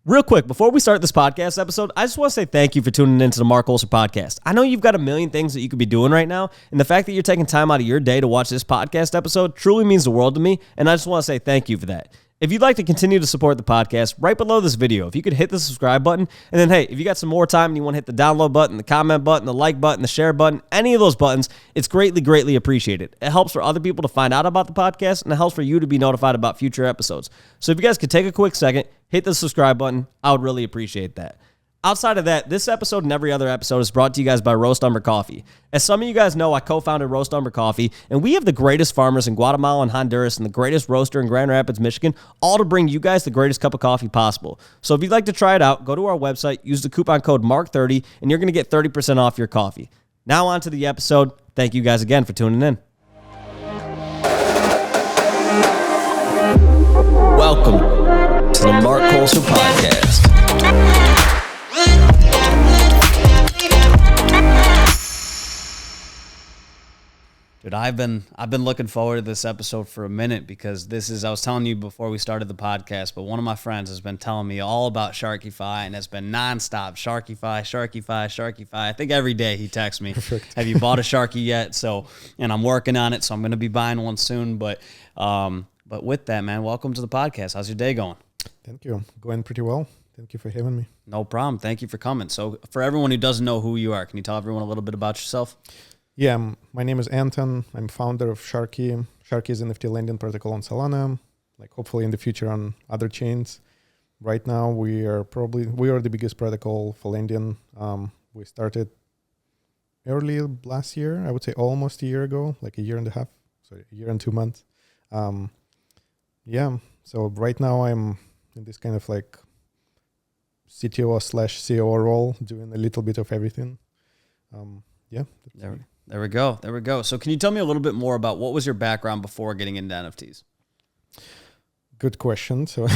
Real quick, before we start this podcast episode, I just want to say thank you for tuning into the Marc Colcer podcast. I know you've got a million things that you could be doing right now, and the fact that you're taking time out of your day to watch this podcast episode truly means the world to me, and I just want to say thank you for that. If you'd like to continue to support the podcast, right below this video, if you could hit the subscribe button, and then, hey, if you got some more time and you want to hit the download button, the comment button, the like button, the share button, any of those buttons, it's greatly, greatly appreciated. It helps for other people to find out about the podcast, and it helps for you to be notified about future episodes. So if you guys could take a quick second, hit the subscribe button, I would really appreciate that. Outside of that, this episode and every other episode is brought to you guys by Roast Umber Coffee. As some of you guys know, I co-founded Roast Umber Coffee, and we have the greatest farmers in Guatemala and Honduras and the greatest roaster in Grand Rapids, Michigan, all to bring you guys the greatest cup of coffee possible. So if you'd like to try it out, go to our website, use the coupon code MARC30, and you're going to get 30% off your coffee. Now on to the episode. Thank you guys again for tuning in. Welcome to the Marc Colcer podcast. Dude, I've been looking forward to this episode for a minute because I was telling you before we started the podcast, but one of my friends has been telling me all about Sharkyfi, and it's been nonstop. Sharkyfi. I think every day he texts me, Perfect. Have you bought a Sharky yet? And I'm working on it, so I'm going to be buying one soon. But with that, man, welcome to the podcast. How's your day going? Thank you. Going pretty well. Thank you for having me. No problem. Thank you for coming. So for everyone who doesn't know who you are, can you tell everyone a little bit about yourself? Yeah, my name is Anton. I'm founder of Sharky. Sharky is an NFT lending protocol on Solana, like hopefully in the future on other chains. Right now, we are the biggest protocol for lending. We started early last year, I would say almost a year ago, like a year and 2 months. So right now I'm in this kind of like CTO/COO role, doing a little bit of everything. There we go. So can you tell me a little bit more about what was your background before getting into NFTs? Good question. So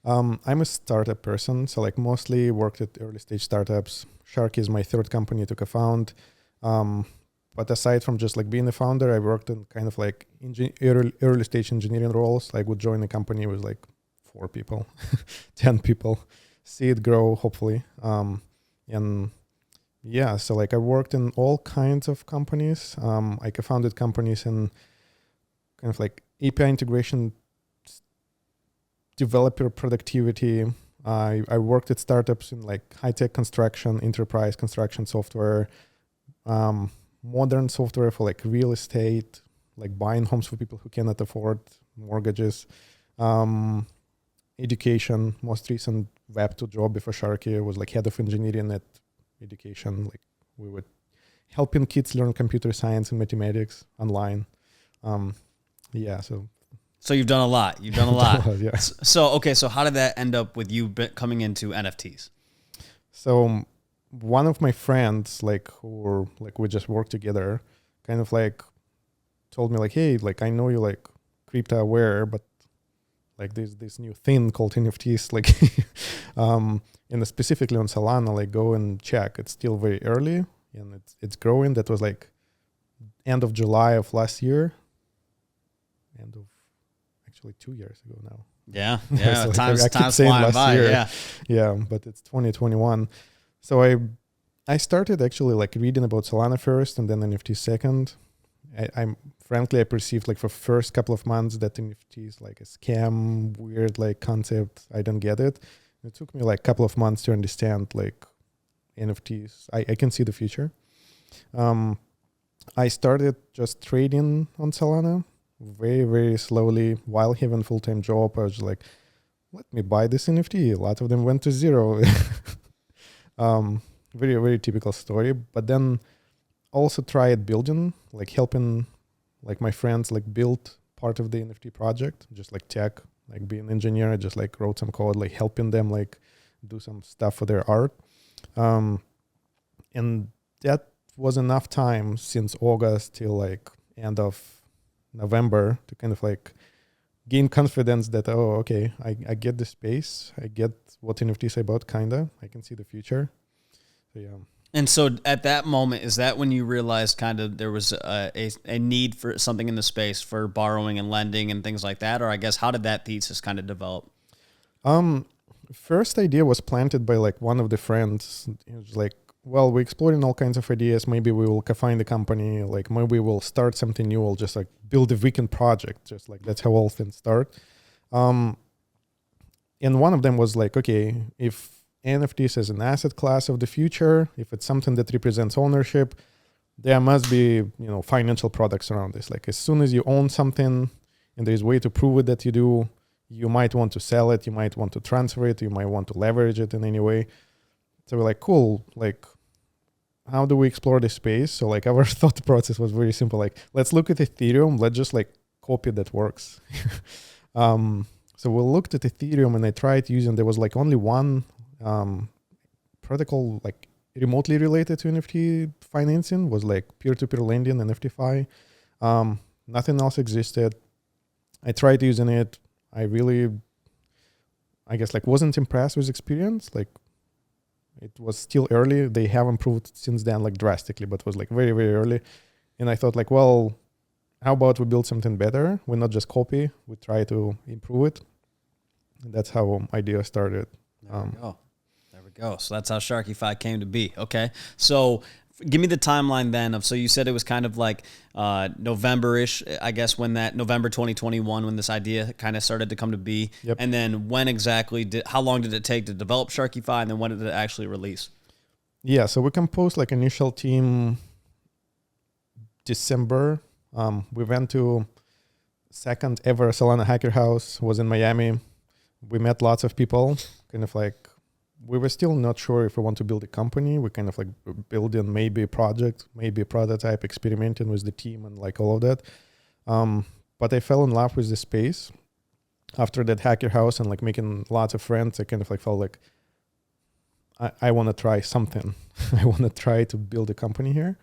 I'm a startup person. So like mostly worked at early stage startups. Sharky is my third company to co-found. But aside from just like being a founder, I worked in kind of like early stage engineering roles. Like would join a company with like 4 people, 10 people, see it grow, hopefully. So like I worked in all kinds of companies. I co-founded companies in kind of like API integration, developer productivity. I worked at startups in like high-tech construction, enterprise construction software, modern software for like real estate, like buying homes for people who cannot afford mortgages, education. Most recent Web2 job before Sharky was like head of engineering at education. Like we were helping kids learn computer science and mathematics online. So you've done a lot. Yeah. So how did that end up with you coming into NFTs? So one of my friends, like we just worked together, kind of like told me like, hey, like I know you like crypto aware, but like there's this new thing called NFTs, like and specifically on Solana, like go and check. It's still very early and it's growing. That was like end of July of last year. Actually 2 years ago now. Yeah. So time's flying by. Year. Yeah, but it's 2021. So I started actually like reading about Solana first and then NFT second. I'm frankly, I perceived like for first couple of months that NFT is like a scam, weird like concept. I don't get it. It took me like a couple of months to understand like NFTs. I can see the future. I started just trading on Solana very, very slowly while having a full-time job. I was like, let me buy this NFT. A lot of them went to zero. Very, very typical story. But then also tried building, like helping like my friends like build part of the NFT project, just like tech, like being an engineer. I just like wrote some code, like helping them like do some stuff for their art. And that was enough time since August till like end of November to kind of like gain confidence that, oh, okay, I get the space. I get what NFTs are about, kinda. I can see the future. So, yeah. And so at that moment, is that when you realized kind of there was a need for something in the space for borrowing and lending and things like that? Or I guess, how did that thesis kind of develop? First idea was planted by like one of the friends. It was like, well, we're exploring all kinds of ideas. Maybe we will co-find the company. Like maybe we'll start something new. We'll just like build a weekend project. Just like that's how all things start. And one of them was like, okay, if NFTs is an asset class of the future, if it's something that represents ownership, there must be, financial products around this. Like as soon as you own something and there's a way to prove it that you do, you might want to sell it, you might want to transfer it, you might want to leverage it in any way. So we're like, cool, like how do we explore this space? So like our thought process was very simple. Like, let's look at Ethereum, let's just like copy that works. So we looked at Ethereum and I tried using, there was like only one protocol like remotely related to NFT financing, was like peer-to-peer lending and NFTFi. Nothing else existed. I tried using it. I guess like wasn't impressed with experience. Like it was still early. They have improved since then like drastically, but was like very, very early. And I thought like, well, how about we build something better? We not just copy, we try to improve it. And that's how idea started. There we go. So that's how Sharkyfi came to be. Okay. So give me the timeline then so you said it was kind of like November-ish, I guess, when that November 2021, when this idea kind of started to come to be. Yep. And then when exactly how long did it take to develop Sharkyfi, and then when did it actually release? Yeah. So we composed like initial team December. We went to second ever Solana Hacker House, was in Miami. We met lots of people, kind of like, we were still not sure if we want to build a company. We kind of like building maybe a project, maybe a prototype, experimenting with the team and like all of that. But I fell in love with the space after that hacker house and like making lots of friends. I kind of like felt like I want to try something. I want to try to build a company here.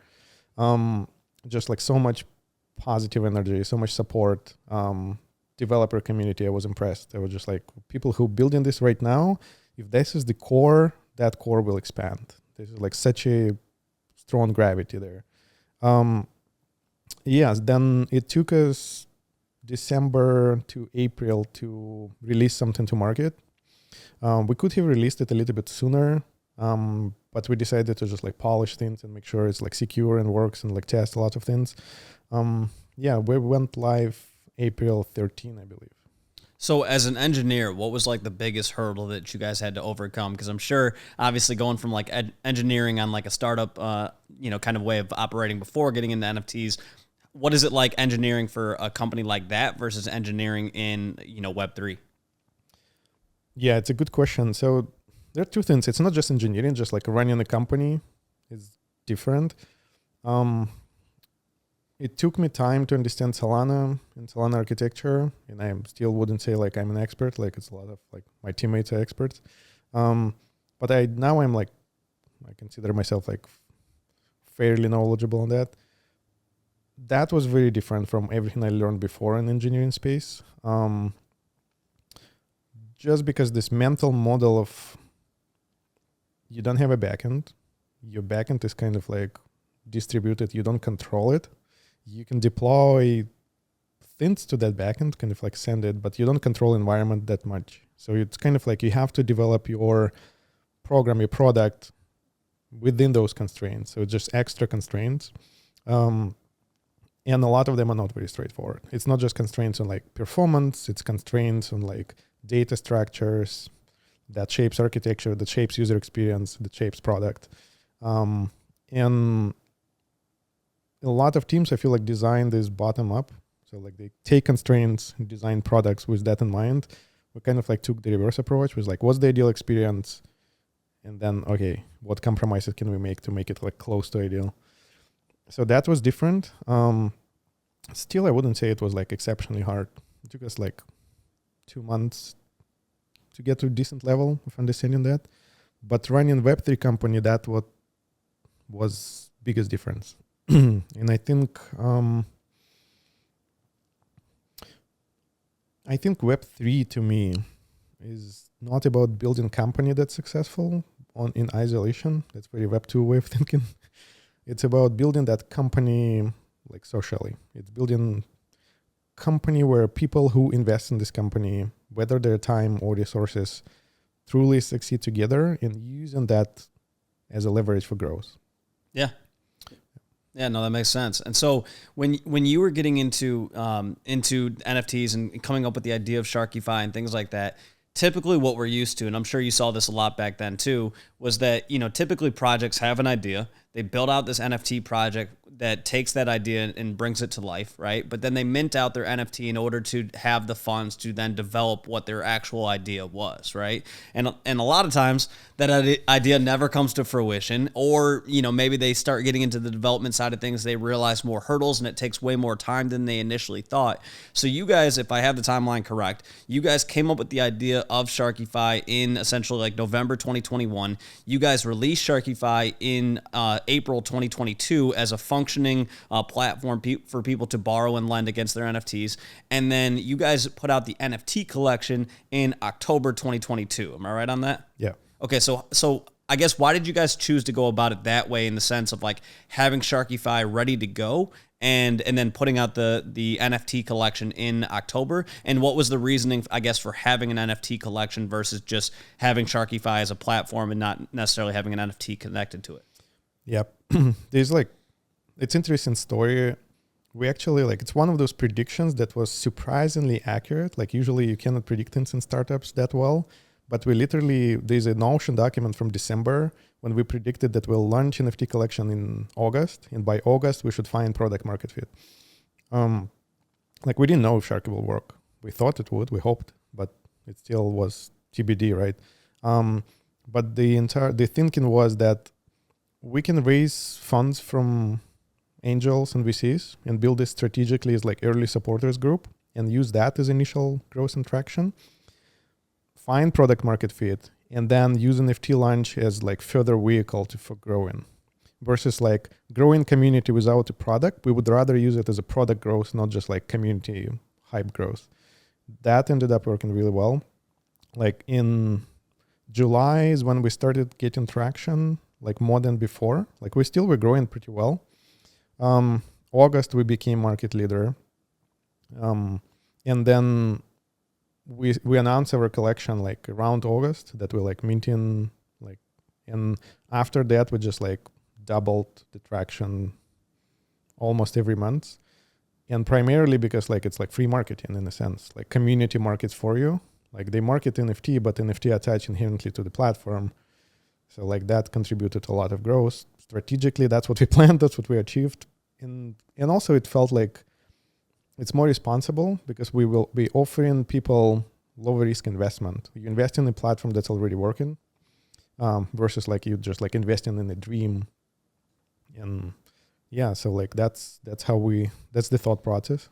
Just like so much positive energy, so much support. Developer community, I was impressed. I was just like, people who building this right now, if this is the core, that core will expand. This is like such a strong gravity there. Yes, then it took us December to April to release something to market. We could have released it a little bit sooner, but we decided to just like polish things and make sure it's like secure and works and like test a lot of things. We went live April 13, I believe. So as an engineer, what was like the biggest hurdle that you guys had to overcome? Because I'm sure obviously going from like engineering on like a startup, kind of way of operating before getting into NFTs, what is it like engineering for a company like that versus engineering in, Web3? Yeah, it's a good question. So there are two things. It's not just engineering, just like running a company is different. It took me time to understand Solana and Solana architecture, and I still wouldn't say like I'm an expert. Like it's a lot of like my teammates are experts, but I'm like, I consider myself like fairly knowledgeable on that. That was very different from everything I learned before in engineering space. Just because this mental model of you don't have a backend, your backend is kind of like distributed. You don't control it. You can deploy things to that backend, kind of like send it, but you don't control environment that much. So it's kind of like you have to develop your program, your product within those constraints. So it's just extra constraints. And a lot of them are not very straightforward. It's not just constraints on like performance, it's constraints on like data structures that shapes architecture, that shapes user experience, that shapes product. And a lot of teams, I feel like, design this bottom up. So like they take constraints and design products with that in mind. We kind of like took the reverse approach, was like, what's the ideal experience? And then, okay, what compromises can we make to make it like close to ideal? So that was different. Still, I wouldn't say it was like exceptionally hard. It took us like 2 months to get to a decent level of understanding that. But running Web3 company, that what was biggest difference. And I think Web3 to me is not about building company that's successful in isolation. That's very Web2 way of thinking. It's about building that company like socially. It's building company where people who invest in this company, whether their time or resources, truly succeed together and using that as a leverage for growth. Yeah. Yeah, no, that makes sense. And so when you were getting into NFTs and coming up with the idea of Sharkyfi and things like that, typically what we're used to, and I'm sure you saw this a lot back then too, was that, typically projects have an idea. They build out this NFT project that takes that idea and brings it to life, right? But then they mint out their NFT in order to have the funds to then develop what their actual idea was, right? And a lot of times that idea never comes to fruition, or maybe they start getting into the development side of things, they realize more hurdles and it takes way more time than they initially thought. So you guys, if I have the timeline correct, you guys came up with the idea of Sharkyfi in essentially like November 2021. You guys released Sharkyfi in April 2022 as a functioning platform for people to borrow and lend against their NFTs. And then you guys put out the NFT collection in October 2022. Am I right on that? Yeah. Okay, so I guess why did you guys choose to go about it that way, in the sense of like having Sharkyfi ready to go and then putting out the NFT collection in October? And what was the reasoning, I guess, for having an NFT collection versus just having Sharkyfi as a platform and not necessarily having an NFT connected to it? Yep. There's it's interesting story. We actually it's one of those predictions that was surprisingly accurate. Like usually you cannot predict things in startups that well, but there's a Notion document from December when we predicted that we'll launch NFT collection in August, and by August we should find product market fit. We didn't know if Sharky will work. We thought it would, we hoped, but it still was TBD, right? But the thinking was that we can raise funds from angels and VCs and build this strategically as early supporters group and use that as initial growth and traction, find product market fit, and then use NFT launch as further vehicle for growing. Versus growing community without a product, we would rather use it as a product growth, not just community hype growth. That ended up working really well. In July is when we started getting traction, more than before. We still were growing pretty well. August we became market leader. And then we announced our collection around August that we're minting, and after that we just doubled the traction almost every month. And primarily because it's free marketing in a sense, community markets for you. They market NFT, but NFT attached inherently to the platform. So that contributed to a lot of growth. Strategically, that's what we planned, that's what we achieved. And also it felt it's more responsible because we will be offering people lower risk investment. You invest in a platform that's already working versus you just investing in a dream. And yeah, so that's the thought process.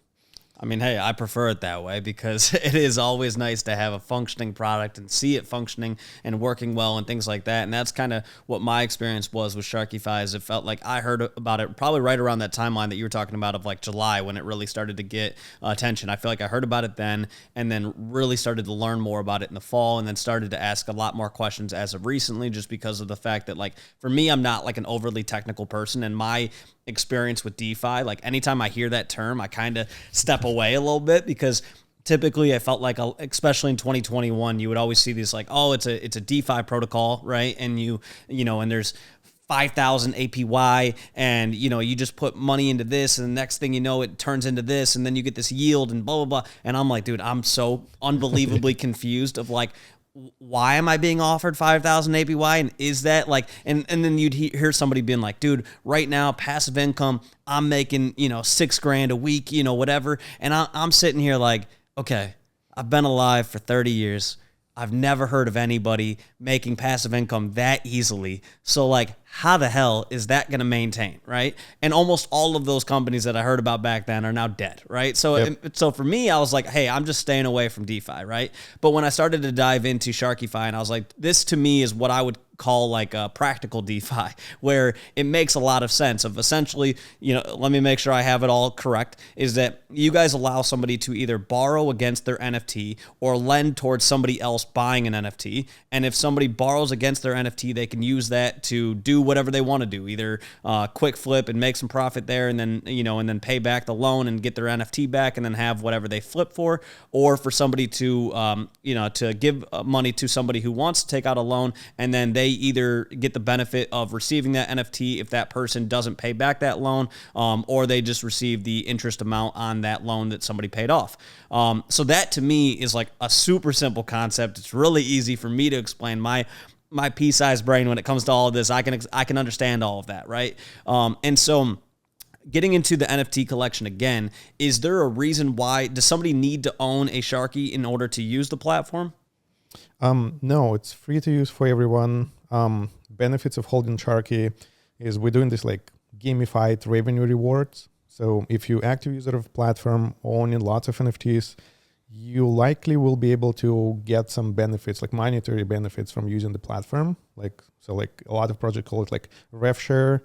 I mean, hey, I prefer it that way because it is always nice to have a functioning product and see it functioning and working well and things like that. And that's kind of what my experience was with Sharkyfi. Is it felt like I heard about it probably right around that timeline that you were talking about of July when it really started to get attention. I feel like I heard about it then and then really started to learn more about it in the fall and then started to ask a lot more questions as of recently, just because of the fact that for me, I'm not an overly technical person, and my experience with DeFi, anytime I hear that term, I kind of step away a little bit because typically I felt especially in 2021, you would always see these it's a DeFi protocol, right? And and there's 5,000 APY and you just put money into this and the next thing you know it turns into this and then you get this yield and blah blah blah. And I'm dude, I'm so unbelievably confused of why am I being offered 5,000 APY? And is that and then you'd hear somebody being dude, right now, passive income, I'm making, $6,000 a week, whatever. And I'm sitting here okay, I've been alive for 30 years. I've never heard of anybody making passive income that easily. So how the hell is that going to maintain, right? And almost all of those companies that I heard about back then are now dead, right? So yep. So for me, I was hey, I'm just staying away from DeFi, right? But when I started to dive into Sharkyfi, and I was this to me is what I would call a practical DeFi, where it makes a lot of sense of essentially, let me make sure I have it all correct, is that you guys allow somebody to either borrow against their NFT or lend towards somebody else buying an NFT. And if somebody borrows against their NFT, they can use that to do do whatever they want to do, either quick flip and make some profit there, and then and then pay back the loan and get their NFT back, and then have whatever they flip for, or for somebody to to give money to somebody who wants to take out a loan, and then they either get the benefit of receiving that NFT if that person doesn't pay back that loan, or they just receive the interest amount on that loan that somebody paid off. So that to me is like a super simple concept. It's really easy for me to explain. My pea-sized brain, when it comes to all of this, I can understand all of that, right? And so getting into the NFT collection again, is there a reason why? Does somebody need to own a Sharky in order to use the platform? No, it's free to use for everyone. Benefits of holding Sharky is we're doing this like gamified revenue rewards. So if you're active user of the platform, owning lots of NFTs, you likely will be able to get some benefits, like monetary benefits from using the platform. Like a lot of projects call it like rev share,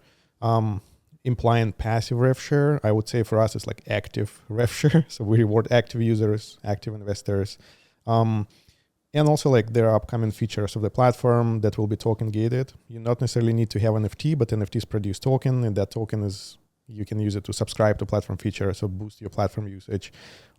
implying passive rev share. I would say for us, it's like active rev share. So we reward active users, active investors. And also like there are upcoming features of the platform that will be token gated. You not necessarily need to have NFT, but NFTs produce token, and that token you can use it to subscribe to platform features or boost your platform usage,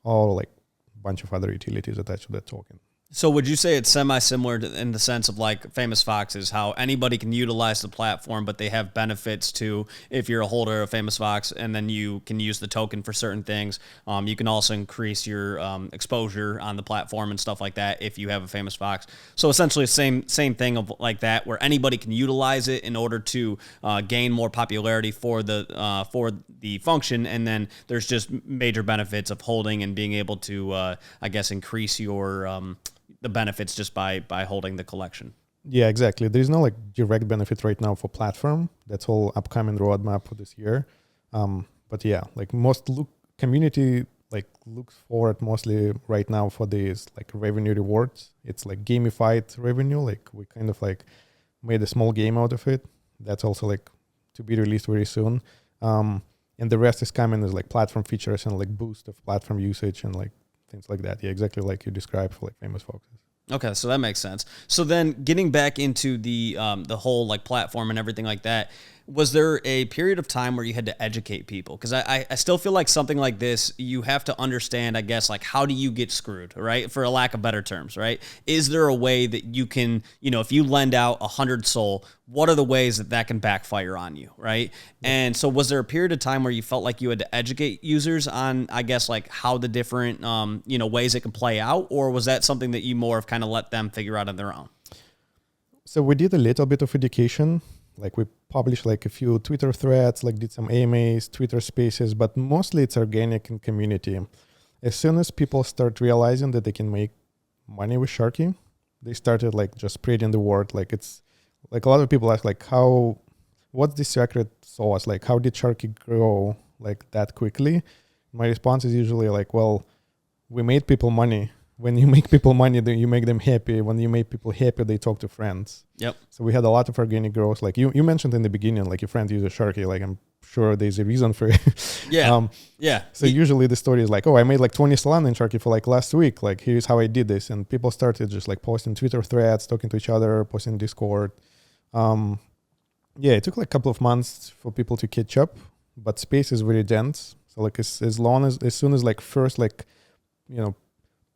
or like a bunch of other utilities attached to that token. So would you say it's semi-similar in the sense of like Famous Foxes, how anybody can utilize the platform, but they have benefits to, if you're a holder of Famous Fox, and then you can use the token for certain things. You can also increase your exposure on the platform and stuff like that if you have a Famous Fox. So essentially same thing of like that, where anybody can utilize it in order to gain more popularity for the function, and then there's just major benefits of holding and being able to, I guess, increase your the benefits just by holding the collection. Yeah, exactly. There's no like direct benefit right now for platform. That's all upcoming roadmap for this year. But yeah, like community like looks forward mostly right now for these like revenue rewards. It's like gamified revenue. Like we kind of like made a small game out of it. That's also like to be released very soon. And the rest is coming as like platform features and like boost of platform usage and like things like that. Yeah, exactly like you described for like Famous Foxes. Okay, so that makes sense. So then getting back into the whole like platform and everything like that, was there a period of time where you had to educate people? Because I still feel like something like this, you have to understand, I guess, like how do you get screwed, right? For a lack of better terms, right? Is there a way that you can, if you lend out 100 SOL, what are the ways that can backfire on you, right? And so was there a period of time where you felt like you had to educate users on, I guess, like how the different, ways it can play out? Or was that something that you more have kind of let them figure out on their own? So we did a little bit of education. Like we published like a few Twitter threads, like did some AMAs, Twitter spaces, but mostly it's organic and community. As soon as people start realizing that they can make money with Sharky, they started like just spreading the word. Like it's like a lot of people ask like what's the secret sauce? Like how did Sharky grow like that quickly? My response is usually like, well, we made people money. When you make people money, then you make them happy. When you make people happy, they talk to friends. Yep. So we had a lot of organic growth. Like you mentioned in the beginning, like your friend uses Sharky. Like I'm sure there's a reason for it. Yeah. Yeah. So usually the story is like, oh, I made like 20 Solana in Sharky for like last week. Like here's how I did this. And people started just like posting Twitter threads, talking to each other, posting Discord. It took like a couple of months for people to catch up, but space is very dense. So like as soon as like first, like,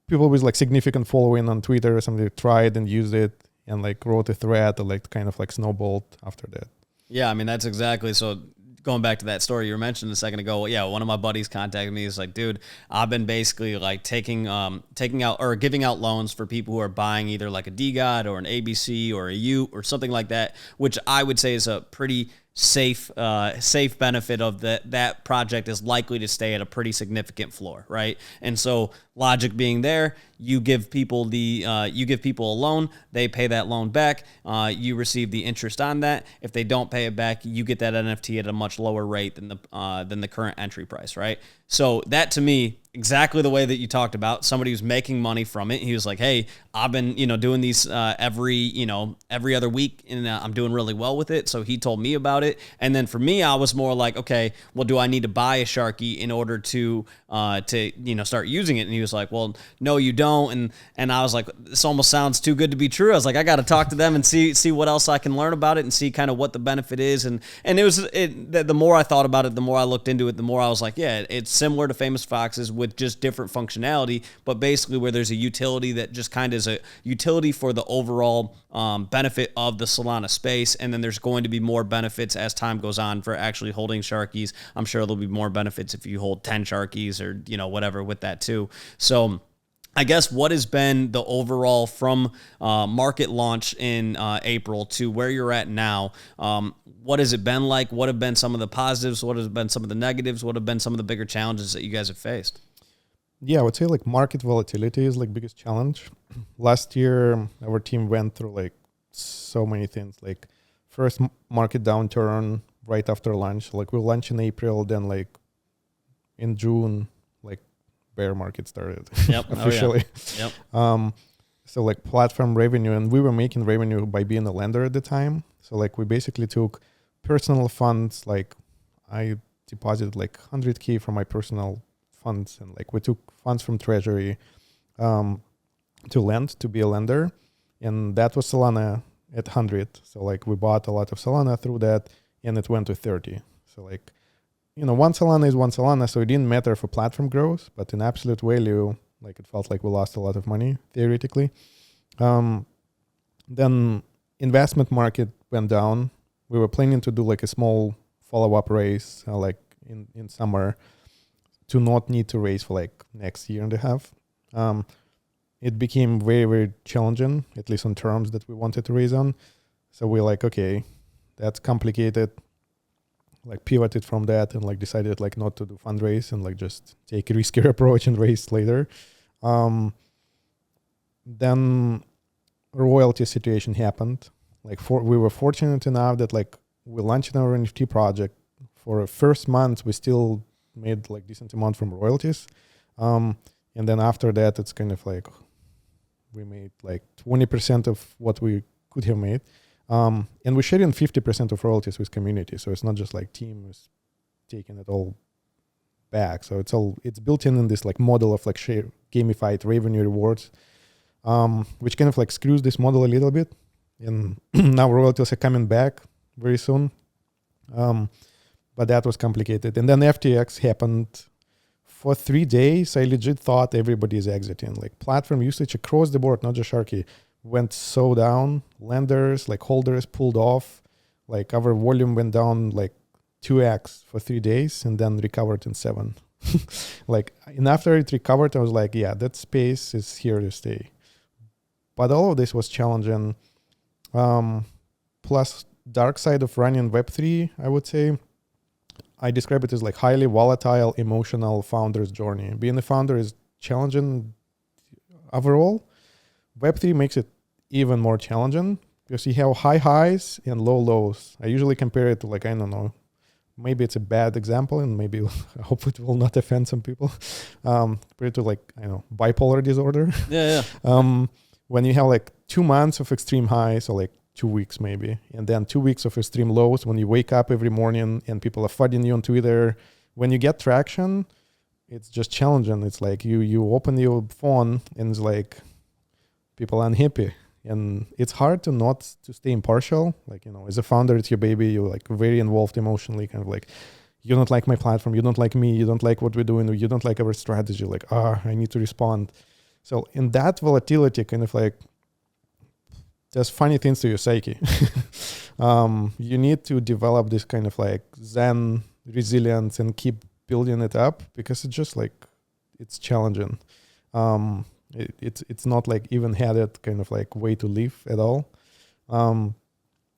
people with like significant following on Twitter or something tried and used it and like wrote a thread or like kind of like snowballed after that. Yeah, I mean, that's exactly. So going back to that story you were mentioning a second ago, yeah, one of my buddies contacted me. He's like, dude, I've been basically like taking out or giving out loans for people who are buying either like a DGOT or an ABC or a U or something like that, which I would say is a pretty safe benefit of that project is likely to stay at a pretty significant floor, right? And so logic being there, you give people a loan, they pay that loan back, you receive the interest on that. If they don't pay it back, you get that NFT at a much lower rate than the current entry price, right? So that to me exactly the way that you talked about. Somebody who's making money from it. He was like, hey, I've been, doing these every other week, and I'm doing really well with it. So he told me about it. And then for me, I was more like, okay, well, do I need to buy a Sharky in order to start using it? And he was like, well, no, you don't. And I was like, this almost sounds too good to be true. I was like, I got to talk to them and see what else I can learn about it and see kind of what the benefit is. And the more I thought about it, the more I looked into it, the more I was like, yeah, it's similar to Famous Foxes with just different functionality, but basically where there's a utility that just kind of is a utility for the overall benefit of the Solana space. And then there's going to be more benefits as time goes on for actually holding Sharkies. I'm sure there'll be more benefits if you hold 10 Sharkies or, whatever with that too. So I guess what has been the overall from market launch in April to where you're at now? What has it been like? What have been some of the positives? What have been some of the negatives? What have been some of the bigger challenges that you guys have faced? Yeah, I would say like market volatility is like biggest challenge. Last year, our team went through like so many things. Like first market downturn right after launch. Like we launched in April, then like in June, like bear market started officially. Oh, yeah. Yep. So like platform revenue, and we were making revenue by being a lender at the time. So like we basically took personal funds. Like I deposited like 100K from my personal funds, and like we took funds from treasury to lend, to be a lender, and that was Solana at 100. So like we bought a lot of Solana through that, and it went to 30. So like one Solana is one Solana, so it didn't matter for platform growth, but in absolute value, like it felt like we lost a lot of money theoretically. Then investment market went down. We were planning to do like a small follow-up raise like in summer, to not need to raise for like next year and a half. It became very, very challenging, at least on terms that we wanted to raise on. So we're like, okay, that's complicated. Like pivoted from that and like decided like not to do fundraise and like just take a riskier approach and raise later. Then royalty situation happened. Like we were fortunate enough that like we launched our NFT project. For a first month, we still made like decent amount from royalties. And then after that, it's kind of like we made like 20% of what we could have made. And we're sharing 50% of royalties with community. So it's not just like team is taking it all back. So it's built in this like model of like share gamified revenue rewards, which kind of like screws this model a little bit. And now royalties are coming back very soon. But that was complicated. And then FTX happened. For 3 days, I legit thought everybody is exiting. Like platform usage across the board, not just Sharky, went so down. Lenders, like holders pulled off. Like our volume went down like 2x for 3 days and then recovered in 7. And after it recovered, I was like, yeah, that space is here to stay. But all of this was challenging. Plus dark side of running Web3, I would say. I describe it as like highly volatile, emotional founder's journey. Being a founder is challenging overall. Web3 makes it even more challenging because you have high highs and low lows. I usually compare it to like, I don't know, maybe it's a bad example and maybe I hope it will not offend some people. Compare it to like, I don't know, bipolar disorder. Yeah. When you have like 2 months of extreme highs or like 2 weeks maybe, and then 2 weeks of extreme lows when you wake up every morning and people are flooding you on Twitter. When you get traction, it's just challenging. It's like you open your phone and it's like people are unhappy. And it's hard to stay impartial. Like, as a founder, it's your baby. You're like very involved emotionally, kind of like, you don't like my platform. You don't like me. You don't like what we're doing. You don't like our strategy. Like, I need to respond. So in that volatility, kind of like, there's funny things to your psyche. You need to develop this kind of like Zen resilience and keep building it up because it's just like, it's challenging. It's not like even-handed kind of like way to live at all. And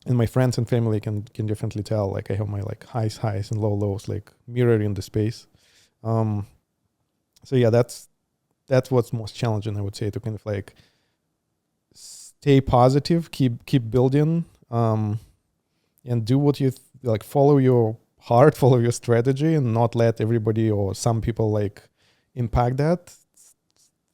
my friends and family can definitely tell, like I have my like highs and lows, like mirroring the space. So yeah, that's what's most challenging, I would say, to kind of like stay positive, keep building, and do what you like. Follow your heart, follow your strategy, and not let everybody or some people like impact that,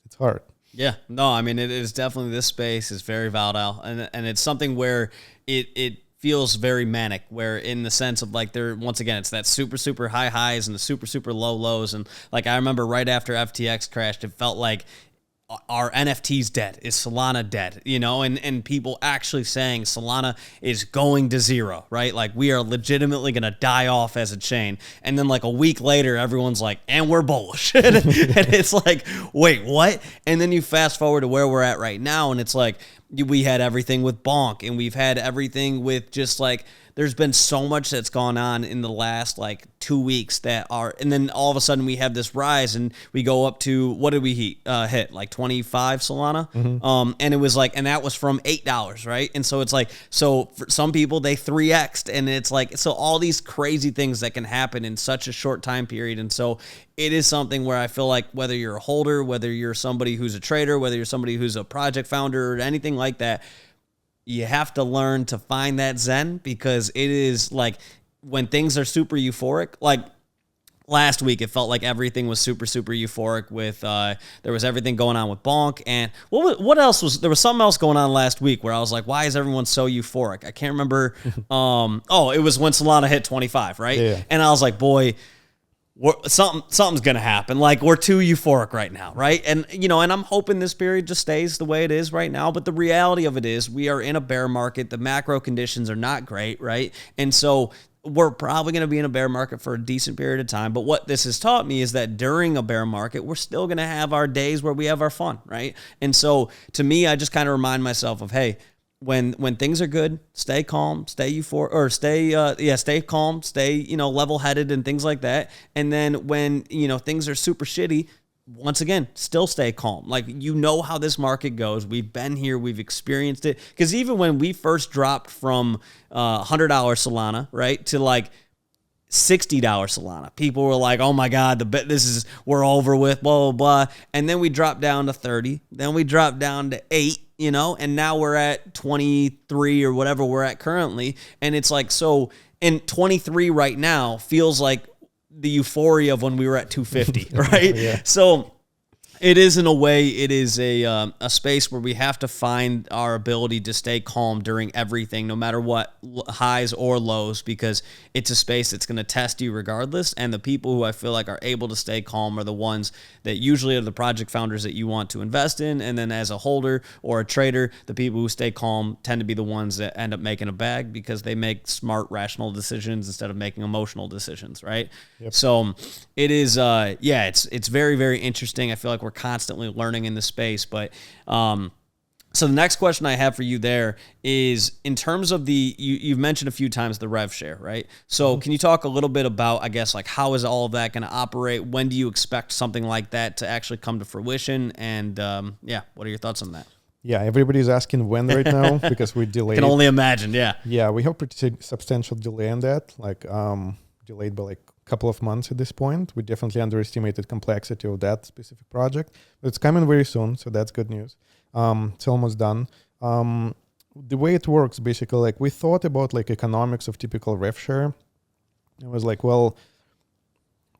it's hard. Yeah, no, I mean, it is definitely, this space is very volatile, and it's something where it feels very manic, where in the sense of like once again, it's that super, super high highs and the super, super low lows. And like, I remember right after FTX crashed, it felt like our NFTs dead? Is Solana dead? You know, and people actually saying Solana is going to zero, right? Like, we are legitimately going to die off as a chain. And then like a week later, everyone's like, and we're bullish. And it's like, wait, what? And then you fast forward to where we're at right now, and it's like, we had everything with Bonk, and we've had everything with just like, there's been so much that's gone on in the last like 2 weeks and then all of a sudden we have this rise, and we go up to, what did we hit? Like 25 Solana. Mm-hmm. And it was like, and that was from $8, right? And so it's like, so for some people they 3x'd, and it's like, so all these crazy things that can happen in such a short time period. And so it is something where I feel like whether you're a holder, whether you're somebody who's a trader, whether you're somebody who's a project founder or anything like that, you have to learn to find that zen, because it is like, when things are super euphoric, like last week, it felt like everything was super, super euphoric with, there was everything going on with Bonk. And what else there was something else going on last week where I was like, why is everyone so euphoric? I can't remember. It was when Solana hit 25, right? Yeah. And I was like, boy, something's gonna happen. Like, we're too euphoric right now, right? And and I'm hoping this period just stays the way it is right now. But the reality of it is, we are in a bear market. The macro conditions are not great, right? And so we're probably going to be in a bear market for a decent period of time. But what this has taught me is that during a bear market, we're still going to have our days where we have our fun, right? And so to me, I just kind of remind myself of, hey, when things are good, stay calm, stay calm, stay, level-headed and things like that. And then when, things are super shitty, once again, still stay calm. Like, how this market goes. We've been here, we've experienced it. Because even when we first dropped from $100 Solana, right, to like $60 Solana, people were like, oh my God, we're over with, blah, blah, blah. And then we dropped down to 30, then we dropped down to 8, and now we're at 23 or whatever we're at currently. And it's like, so, and 23 right now feels like the euphoria of when we were at 250, right? Yeah. So it is, in a way, it is a space where we have to find our ability to stay calm during everything, no matter what, highs or lows, because it's a space that's going to test you regardless. And the people who I feel like are able to stay calm are the ones that usually are the project founders that you want to invest in. And then as a holder or a trader, the people who stay calm tend to be the ones that end up making a bag, because they make smart, rational decisions instead of making emotional decisions, right? Yep. So it is, it's very, very interesting. I feel like we're constantly learning in this space. But so the next question I have for you there is, in terms of you've mentioned a few times the rev share, right? So can you talk a little bit about, I guess, like, how is all of that going to operate? When do you expect something like that to actually come to fruition? And what are your thoughts on that? Yeah, everybody's asking when right now, because we delayed. I can only imagine, yeah. Yeah, we have pretty substantial delay on that, like delayed by like a couple of months at this point. We definitely underestimated complexity of that specific project, but it's coming very soon, so that's good news. It's almost done. The way it works, basically, like, we thought about like economics of typical rev share. It was like, well,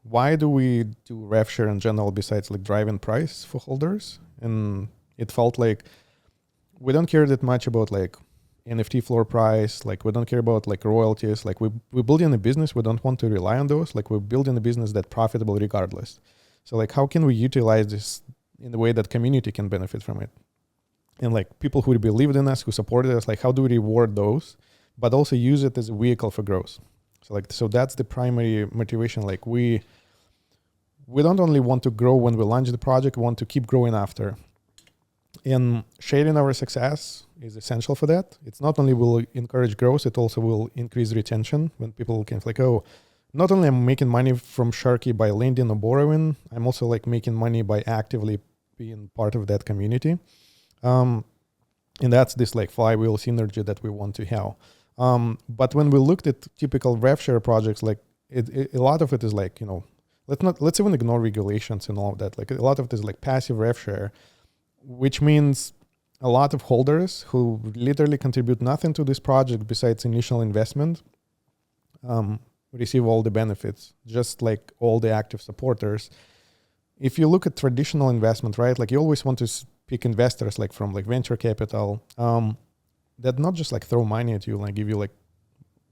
why do we do rev share in general besides like driving price for holders? And it felt like we don't care that much about like NFT floor price. Like, we don't care about like royalties. Like, we're building a business. We don't want to rely on those. Like, we're building a business that's profitable regardless. So like, how can we utilize this in the way that community can benefit from it? And like, people who believed in us, who supported us, like, how do we reward those, but also use it as a vehicle for growth? So that's the primary motivation. Like, we don't only want to grow when we launch the project, we want to keep growing after. And sharing our success is essential for that. It's not only will encourage growth, it also will increase retention when people can like, oh, not only I'm making money from Sharky by lending or borrowing, I'm also like making money by actively being part of that community. And that's this like flywheel synergy that we want to have. But when we looked at typical rev share projects, like a lot of it is like, let's even ignore regulations and all of that. Like, a lot of it is like passive rev share, which means a lot of holders who literally contribute nothing to this project besides initial investment receive all the benefits, just like all the active supporters. if you look at traditional investment, right, like you always want to pick investors like from like venture capital that not just like throw money at you, like give you like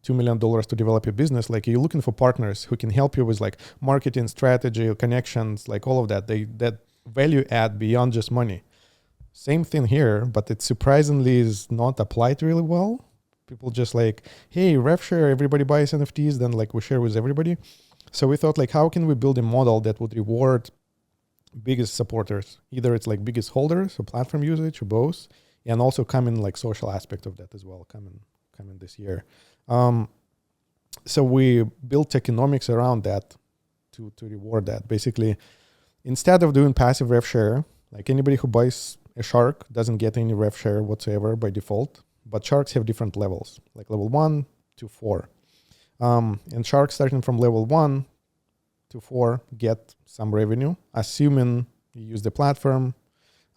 $2 million to develop your business. Like you're looking for partners who can help you with like marketing strategy, connections, like all of that. That value add beyond just money. Same thing here, but it surprisingly is not applied really well. People just like, hey, rev share, everybody buys NFTs, then like we share with everybody. So we thought like, how can we build a model that would reward biggest supporters? Either it's like biggest holders or platform usage or both, and also come in like social aspect of that as well, come in this year. So we built economics around that to reward that. Basically, instead of doing passive rev share, like anybody who buys a shark doesn't get any rev share whatsoever by default, but sharks have different levels, like level 1 to 4. And sharks starting from level 1 to 4 get some revenue, assuming you use the platform.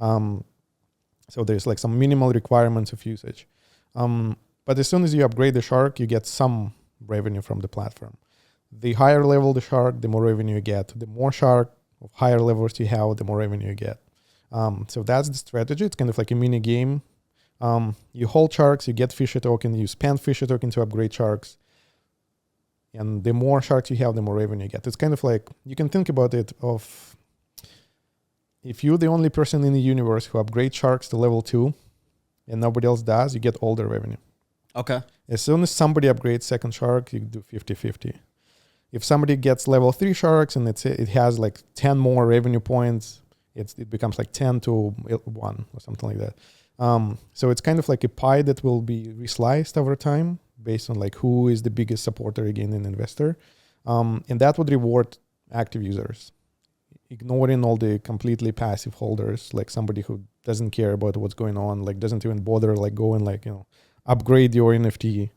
So there's like some minimal requirements of usage. But as soon as you upgrade the shark, you get some revenue from the platform. The higher level the shark, the more revenue you get. The more shark of higher levels you have, the more revenue you get. So that's the strategy. It's kind of like a mini game. You hold sharks, you get fisher token, you spend fisher token to upgrade sharks. And the more sharks you have, the more revenue you get. It's kind of like, you can think about it of, if you're the only person in the universe who upgrades sharks to level 2 and nobody else does, you get all the revenue. Okay. As soon as somebody upgrades second shark, you do 50-50. If somebody gets level 3 sharks and it has like 10 more revenue points, it becomes like 10 to 1 or something like that. So it's kind of like a pie that will be resliced over time based on like who is the biggest supporter again in investor. And that would reward active users, ignoring all the completely passive holders, like somebody who doesn't care about what's going on, like doesn't even bother like go and like, upgrade your NFT.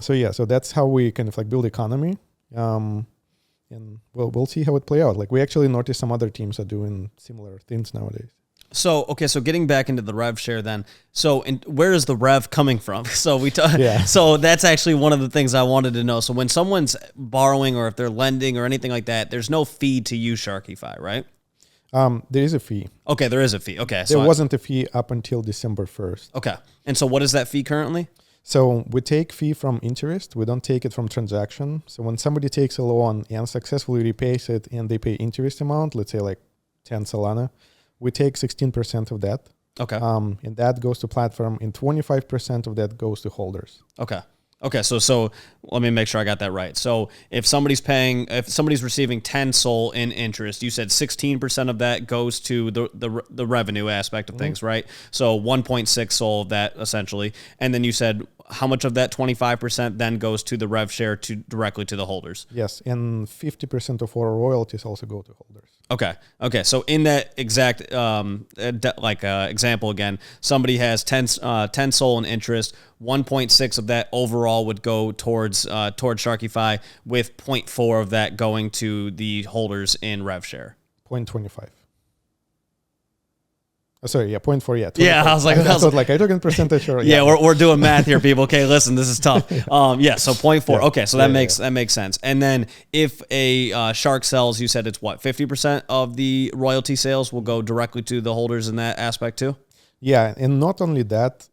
So that's how we kind of like build economy. And we'll see how it play out. Like we actually noticed some other teams are doing similar things nowadays. So getting back into the rev share then. So where is the rev coming from? So So that's actually one of the things I wanted to know. So when someone's borrowing or if they're lending or anything like that, there's no fee to use Sharkyfi, right? There is a fee. Okay, there is a fee. Okay. There wasn't a fee up until December 1st. Okay. And so what is that fee currently? So we take fee from interest. We don't take it from transaction. So when somebody takes a loan and successfully repays it and they pay interest amount, let's say like 10 Solana, we take 16% of that. Okay. And that goes to platform and 25% of that goes to holders. Okay. So let me make sure I got that right. So if somebody's receiving 10 SOL in interest, you said 16% of that goes to the revenue aspect of things, right? So 1.6 SOL of that essentially. And then you said how much of that 25% then goes to the rev share directly to the holders? Yes, and 50% of our royalties also go to holders. Okay. So in that exact example again, somebody has 10 SOL in interest. 1.6 of that overall would go towards Sharkyfi, with 0.4 of that going to the holders in rev share. 0.25. Sorry, 0.4, yeah. 25. Yeah, I was like, I took in percentage. Or, yeah, we're doing math here, people. Okay, listen, this is tough. So 0.4. Yeah. Okay, so that makes sense. And then if a shark sells, you said it's what, 50% of the royalty sales will go directly to the holders in that aspect too? Yeah, and not only that,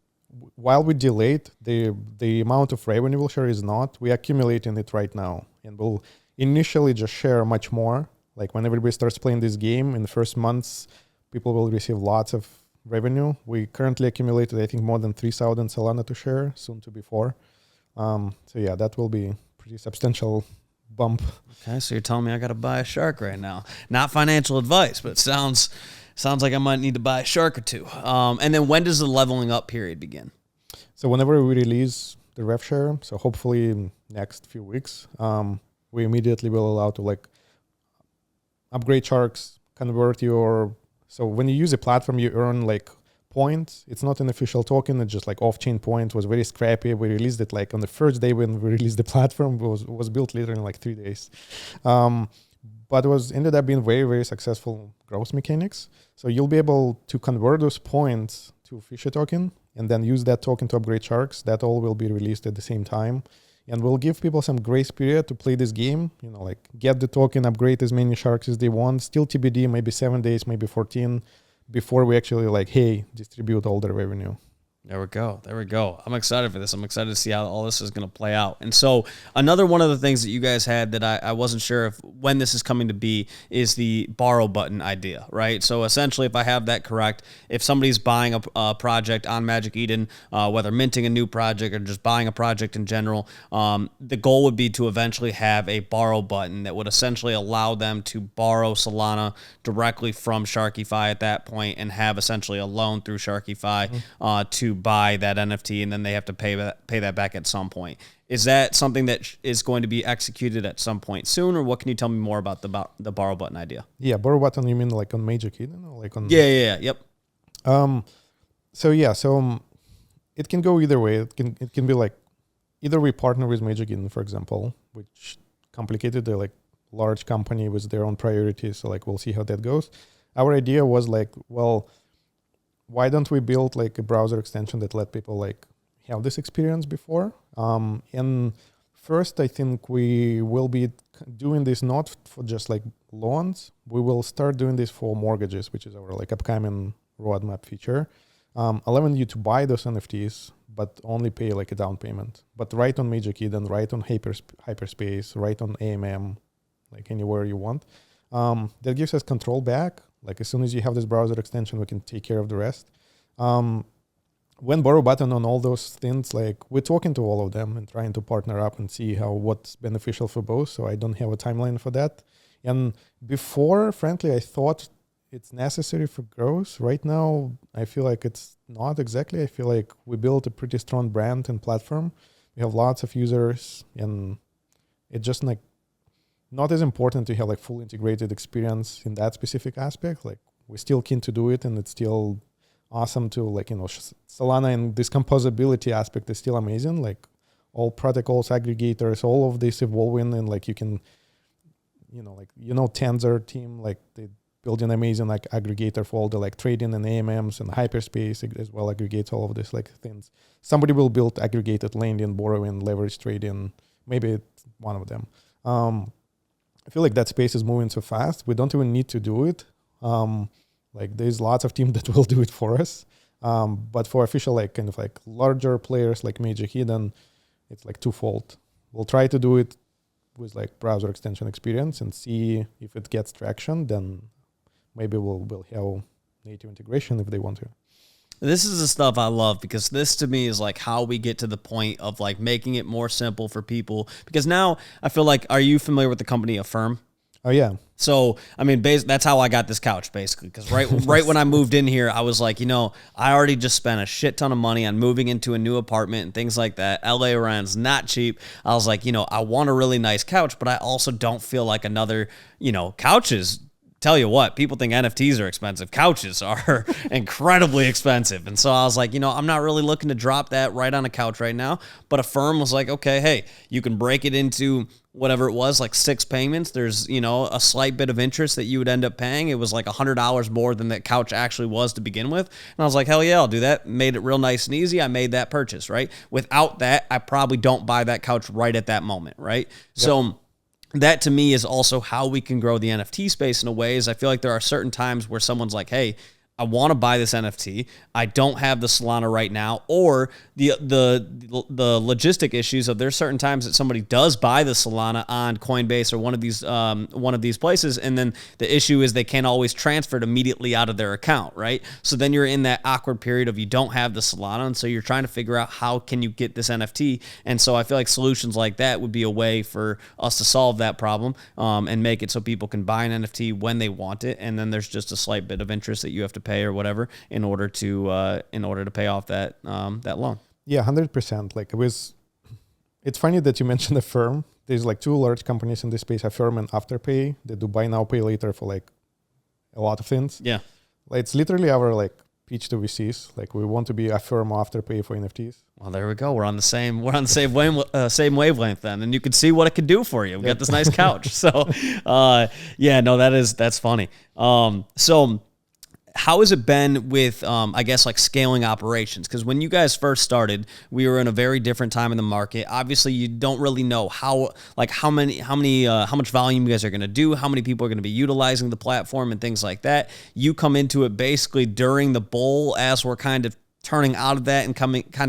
while we delayed, the amount of revenue we'll share is not. We're accumulating it right now, and we'll initially just share much more. Like when everybody starts playing this game in the first months, people will receive lots of revenue. We currently accumulated, I think, more than 3,000 Solana to share, soon to be 4. That will be pretty substantial bump. Okay, so you're telling me I got to buy a shark right now. Not financial advice, but it sounds like I might need to buy a shark or two. And then when does the leveling up period begin? So whenever we release the rev share, so hopefully in next few weeks, we immediately will allow to like upgrade sharks, convert your... So when you use a platform, you earn like points. It's not an official token. It's just like off-chain point. It was very scrappy. We released it like on the first day when we released the platform. It was built literally in like 3 days. But it ended up being very, very successful growth mechanics. So you'll be able to convert those points to fisher token and then use that token to upgrade sharks. That all will be released at the same time. and we'll give people some grace period to play this game. Like get the token, upgrade as many sharks as they want. Still TBD, maybe 7 days, maybe 14, before we actually like, hey, distribute all the revenue. There we go. There we go. I'm excited for this. I'm excited to see how all this is going to play out. And so another one of the things that you guys had that I wasn't sure if when this is coming to be is the borrow button idea, right? So essentially, if I have that correct, if somebody's buying a project on Magic Eden, whether minting a new project or just buying a project in general, the goal would be to eventually have a borrow button that would essentially allow them to borrow Solana directly from Sharkyfi at that point and have essentially a loan through Sharkyfi to buy that NFT, and then they have to pay that back at some point. Is that something that is going to be executed at some point soon, or what can you tell me more about the borrow button idea? Yeah, borrow button, you mean like on Magic Eden? Or like on Yep. So it can go either way. It can be like either we partner with Magic Eden, for example, which complicated. They're like large company with their own priorities, so like we'll see how that goes. Our idea was like, well, why don't we build like a browser extension that let people like have this experience before? And first, I think we will be doing this not for just like loans. We will start doing this for mortgages, which is our like upcoming roadmap feature, allowing you to buy those NFTs, but only pay like a down payment. But right on Magic Eden, right on Hyperspace, right on AMM, like anywhere you want. That gives us control back. Like as soon as you have this browser extension, we can take care of the rest. When borrow button on all those things, like we're talking to all of them and trying to partner up and see what's beneficial for both. So I don't have a timeline for that. And before, frankly, I thought it's necessary for growth. Right now, I feel like it's not exactly. I feel like we built a pretty strong brand and platform. We have lots of users, and it's just like not as important to have like full integrated experience in that specific aspect. Like we're still keen to do it, and it's still awesome to like, Solana and this composability aspect is still amazing. Like all protocols, aggregators, all of this evolving, and like you can, Tensor team, like they build an amazing like aggregator for all the like trading and AMMs, and Hyperspace as well aggregates all of this like things. Somebody will build aggregated lending, borrowing, leverage trading. Maybe it's one of them. I feel like that space is moving so fast. We don't even need to do it. Like there's lots of teams that will do it for us. But for official, like kind of like larger players like Magic Eden, it's like twofold. We'll try to do it with like browser extension experience and see if it gets traction. Then maybe we'll have native integration if they want to. This is the stuff I love, because this to me is like how we get to the point of like making it more simple for people. Because now I feel like, are you familiar with the company Affirm? Oh yeah. So, I mean, that's how I got this couch, basically. Because right when I moved in here, I was like, I already just spent a shit ton of money on moving into a new apartment and things like that. LA rent's not cheap. I was like, I want a really nice couch, but I also don't feel like another, couches. Tell you what, people think NFTs are expensive. Couches are incredibly expensive. And so I was like, I'm not really looking to drop that right on a couch right now. But Affirm was like, okay, hey, you can break it into whatever it was, like 6 payments. There's, a slight bit of interest that you would end up paying. It was like $100 more than that couch actually was to begin with. And I was like, hell yeah, I'll do that. Made it real nice and easy. I made that purchase, right? Without that, I probably don't buy that couch right at that moment, right? Yep. So that to me is also how we can grow the NFT space in a way. Is I feel like there are certain times where someone's like, hey, I want to buy this NFT. I don't have the Solana right now, or the logistic issues of there's certain times that somebody does buy the Solana on Coinbase or one of these places, and then the issue is they can't always transfer it immediately out of their account, right? So then you're in that awkward period of you don't have the Solana, and so you're trying to figure out how can you get this NFT. And so I feel like solutions like that would be a way for us to solve that problem and make it so people can buy an NFT when they want it, and then there's just a slight bit of interest that you have to pay or whatever in order to pay off that loan. Yeah, 100%. Like it's funny that you mentioned Affirm. There's like 2 large companies in this space, Affirm and Afterpay. They do buy now, pay later for like a lot of things. Yeah, like, it's literally our like pitch to VCs. Like we want to be Affirm or Afterpay for NFTs. Well, there we go. We're on the same same wavelength then, and you can see what it could do for you. We got this nice couch. So, that's funny. So. how has it been with, I guess, like scaling operations? Because when you guys first started, we were in a very different time in the market. Obviously, you don't really know how much volume you guys are going to do, how many people are going to be utilizing the platform and things like that. You come into it basically during the bull as we're kind of turning out of that and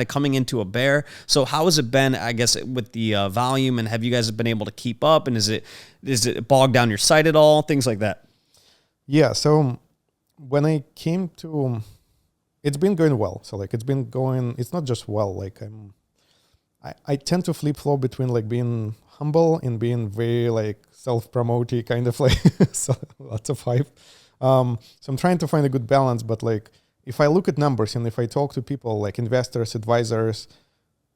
coming into a bear. So how has it been, I guess, with the volume, and have you guys been able to keep up, and is it bogged down your site at all, things like that? Yeah, so when I came to, it's been going well. So like it's not just well, like I tend to flip flop between like being humble and being very like self-promoting kind of like, so lots of hype. So I'm trying to find a good balance, but like, if I look at numbers and if I talk to people like investors, advisors,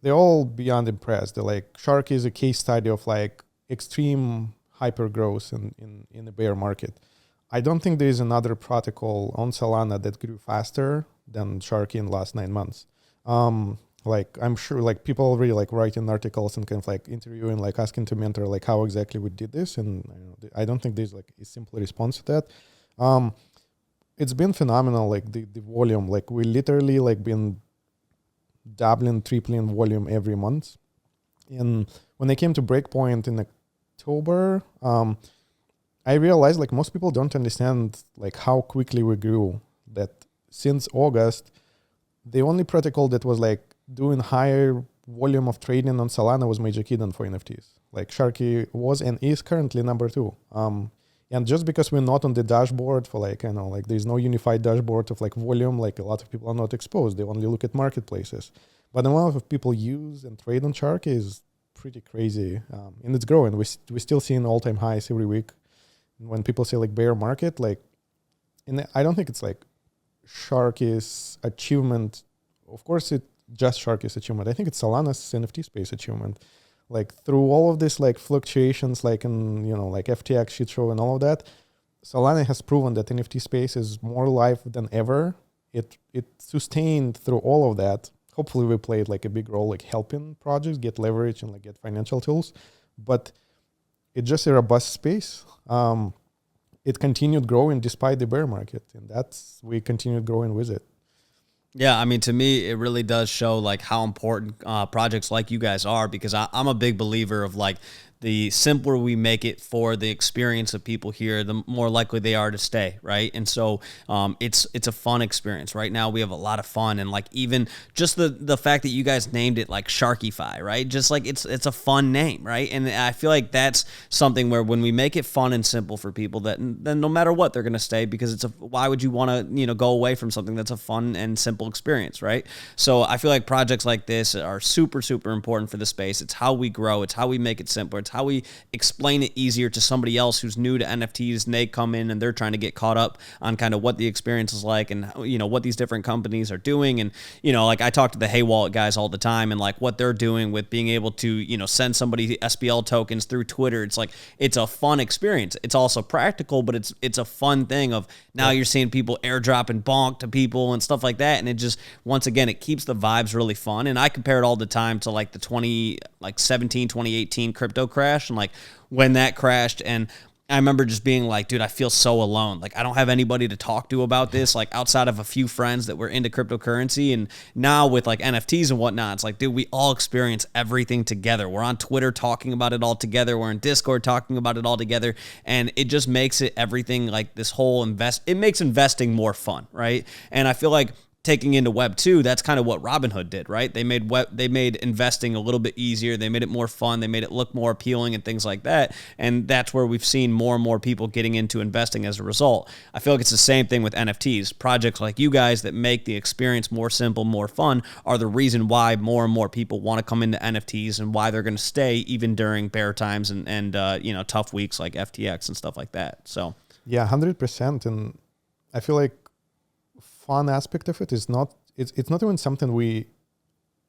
they're all beyond impressed. They're like, Sharky is a case study of like extreme hyper growth in the bear market. I don't think there is another protocol on Solana that grew faster than Sharky in the last 9 months. Like I'm sure like people already like writing articles and kind of like interviewing, like asking to mentor like how exactly we did this. And I don't think there's like a simple response to that. It's been phenomenal, like the volume, like we literally like been doubling, tripling volume every month. And when I came to Breakpoint in October, I realized like most people don't understand like how quickly we grew. That since August, the only protocol that was like doing higher volume of trading on Solana was MagickEden for NFTs. Like Sharky was and is currently number 2. And just because we're not on the dashboard for like, like there's no unified dashboard of like volume, like a lot of people are not exposed. They only look at marketplaces. But the amount of people use and trade on Sharky is pretty crazy. And it's growing. We're still seeing all-time highs every week. When people say like bear market, like, and I don't think it's like Sharky's achievement. Of course, it's just Sharky's achievement. I think it's Solana's NFT space achievement. Like through all of this like fluctuations, like in, like FTX shit show and all of that, Solana has proven that NFT space is more live than ever. It sustained through all of that. Hopefully we played like a big role, like helping projects get leverage and like get financial tools, but it's just a robust space. It continued growing despite the bear market, and we continued growing with it. Yeah, I mean, to me, it really does show like how important projects like you guys are, because I'm a big believer of like the simpler we make it for the experience of people here, the more likely they are to stay, right? And so it's a fun experience. Right now we have a lot of fun, and like even just the fact that you guys named it like Sharkyfi, right? Just like it's a fun name, right? And I feel like that's something where when we make it fun and simple for people, that then no matter what they're going to stay, because why would you want to go away from something that's a fun and simple experience, right? So I feel like projects like this are super, super important for the space. It's how we grow. It's how we make it simpler. It's how we explain it easier to somebody else who's new to NFTs, and they come in and they're trying to get caught up on kind of what the experience is like, and what these different companies are doing. And like I talk to the Hey Wallet guys all the time, and like what they're doing with being able to send somebody SBL tokens through Twitter. It's like it's a fun experience. It's also practical, but it's a fun thing of now you're seeing people airdropping bonk to people and stuff like that, and it just, once again, it keeps the vibes really fun. And I compare it all the time to like the 2017, 2018 crypto crash, and like when that crashed, and I remember just being like, dude, I feel so alone. Like I don't have anybody to talk to about this, like outside of a few friends that were into cryptocurrency. And now with like NFTs and whatnot, it's like, dude, we all experience everything together. We're on Twitter talking about it all together. We're in Discord talking about it all together. And it just makes it everything like this whole it makes investing more fun, right? And I feel like taking into Web 2, that's kind of what Robinhood did, right? They made investing a little bit easier. They made it more fun. They made it look more appealing and things like that. And that's where we've seen more and more people getting into investing as a result. I feel like it's the same thing with NFTs. Projects like you guys that make the experience more simple, more fun are the reason why more and more people want to come into NFTs, and why they're going to stay even during bear times and tough weeks like FTX and stuff like that. So yeah, 100%. And I feel like fun aspect of it is not even something we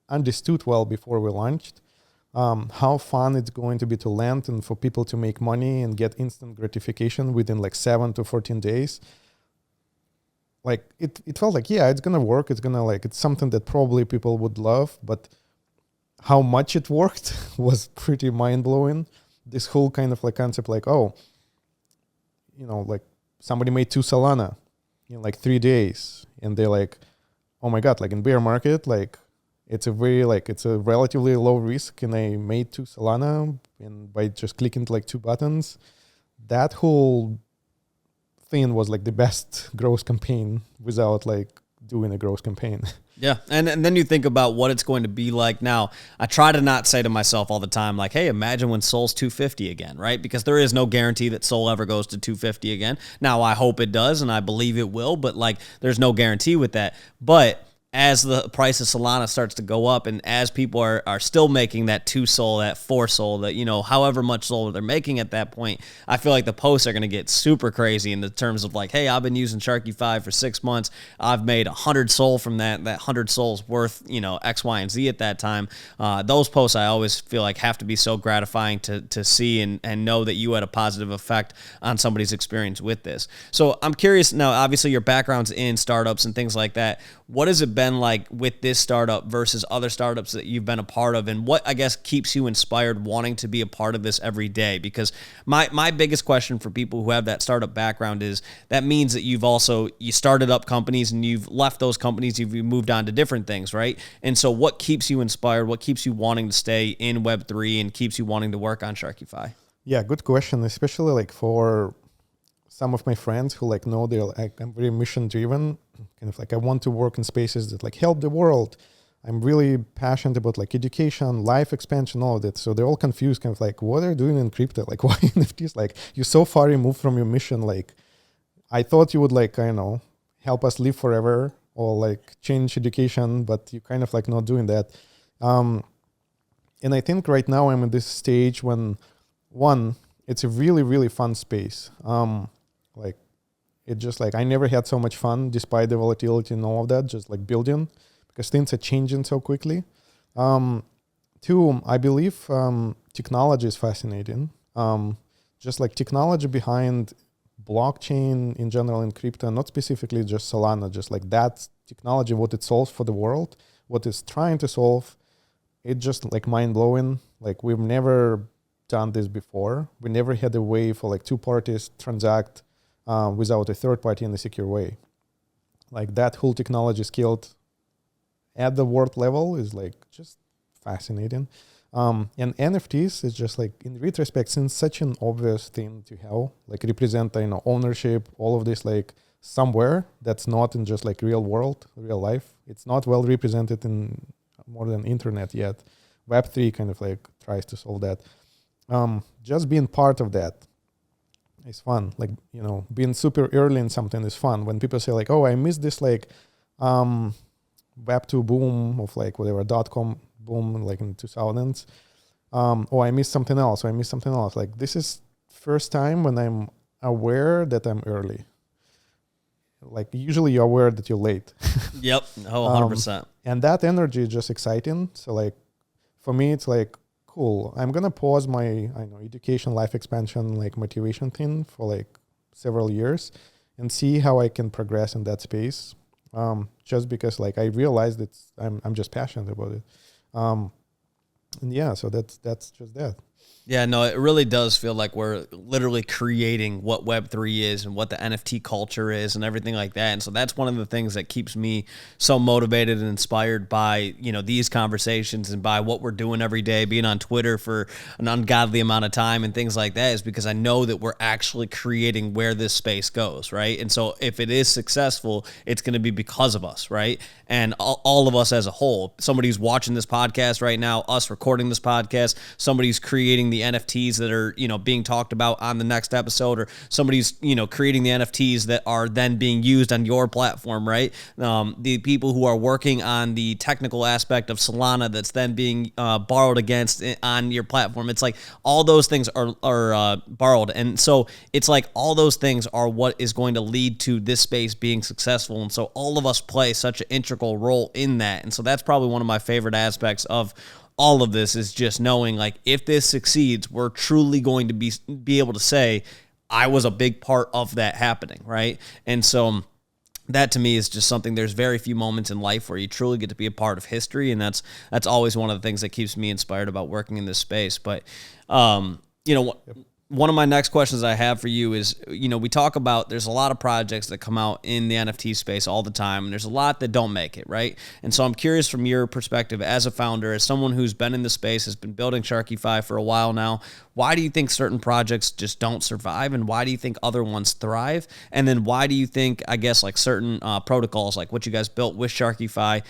understood well before we launched. How fun it's going to be to land and for people to make money and get instant gratification within like 7 to 14 days. Like it felt like, yeah, it's gonna work. It's something that probably people would love, but how much it worked was pretty mind blowing. This whole kind of like concept, like, like somebody made 2 Solana. in like 3 days, and they're like, oh my god, like in bear market, like it's a relatively low risk, and I made 2 Solana, and by just clicking like 2 buttons, that whole thing was like the best growth campaign without like doing a growth campaign. Yeah. And then you think about what it's going to be like. Now, I try to not say to myself all the time, like, hey, imagine when Sol's 250 again, right? Because there is no guarantee that Sol ever goes to 250 again. Now, I hope it does, and I believe it will, but like, there's no guarantee with that. But as the price of Solana starts to go up, and as people are still making that 2 Sol, that 4 Sol, that, you know, however much Sol they're making at that point, I feel like the posts are going to get super crazy in the terms of like, hey, I've been using Sharkyfi for 6 months. I've made 100 Sol from that. That 100 Sol's worth, you know, X, Y, and Z at that time. Those posts I always feel like have to be so gratifying to see and know that you had a positive effect on somebody's experience with this. So I'm curious now, obviously your background's in startups and things like that. What has it been like with this startup versus other startups that you've been a part of, and what, I guess, keeps you inspired wanting to be a part of this every day? Because my biggest question for people who have that startup background is that means that you started up companies and you've left those companies, you've moved on to different things, right? And so what keeps you inspired? What keeps you wanting to stay in Web3 and keeps you wanting to work on Sharkyfi? Yeah, good question, especially like for some of my friends who like know they're like, I'm very mission driven, kind of like I want to work in spaces that like help the world. I'm really passionate about like education, life expansion, all of that. So they're all confused, kind of like, what are you doing in crypto? Like, why NFTs? Like, you're so far removed from your mission. Like, I thought you would like, I don't know, help us live forever or like change education, but you're kind of like not doing that. And I think right now I'm in this stage when, one, it's a really, really fun space. Like, it just like, I never had so much fun despite the volatility and all of that, just like building, because things are changing so quickly. Two, I believe technology is fascinating. Just like technology behind blockchain in general in crypto, not specifically just Solana, just like that technology, what it solves for the world, what it's trying to solve, it just like mind-blowing. Like, we've never done this before. We never had a way for like 2 parties transact without a third party in a secure way. Like, that whole technology scaled at the world level is like just fascinating. And NFTs is just like, in retrospect, since such an obvious thing to have, like represent, you know, ownership, all of this, like somewhere that's not in just like real world, real life. It's not well represented in more than internet yet. Web3 kind of like tries to solve that. Just being part of that is fun. Like, you know, being super early in something is fun. When people say like, oh, I missed this like Web2 boom of like whatever, .com boom like in 2000s. Oh, I missed something else. Like, this is first time when I'm aware that I'm early. Like, usually you're aware that you're late. Yep. Oh, 100%. And that energy is just exciting. So like, for me, it's like, cool, I'm going to pause my, education, life expansion, like motivation thing for like several years and see how I can progress in that space. Just because like I realized that I'm just passionate about it. And yeah, so that's just that. Yeah, no, it really does feel like we're literally creating what Web3 is and what the NFT culture is and everything like that. And so that's one of the things that keeps me so motivated and inspired by, you know, these conversations and by what we're doing every day, being on Twitter for an ungodly amount of time and things like that, is because I know that we're actually creating where this space goes, right? And so if it is successful, it's going to be because of us, right? And all of us as a whole. Somebody who's watching this podcast right now, us recording this podcast, somebody's creating the NFTs that are, you know, being talked about on the next episode, or somebody's, you know, creating the NFTs that are then being used on your platform, right? The people who are working on the technical aspect of Solana that's then being borrowed against on your platform. It's like all those things are borrowed. And so it's like all those things are what is going to lead to this space being successful. And so all of us play such an integral role in that. And so that's probably one of my favorite aspects of all of this, is just knowing like if this succeeds, we're truly going to be able to say, I was a big part of that happening, right? And so that to me is just something, there's very few moments in life where you truly get to be a part of history. And that's always one of the things that keeps me inspired about working in this space. But, you know, one of my next questions I have for you is, we talk about there's a lot of projects that come out in the NFT space all the time, and there's a lot that don't make it, right? And so I'm curious from your perspective as a founder, as someone who's been in the space, has been building Sharkyfi for a while now, why do you think certain projects just don't survive, and why do you think other ones thrive? And then why do you think, I guess, like certain protocols, like what you guys built with Sharkyfi,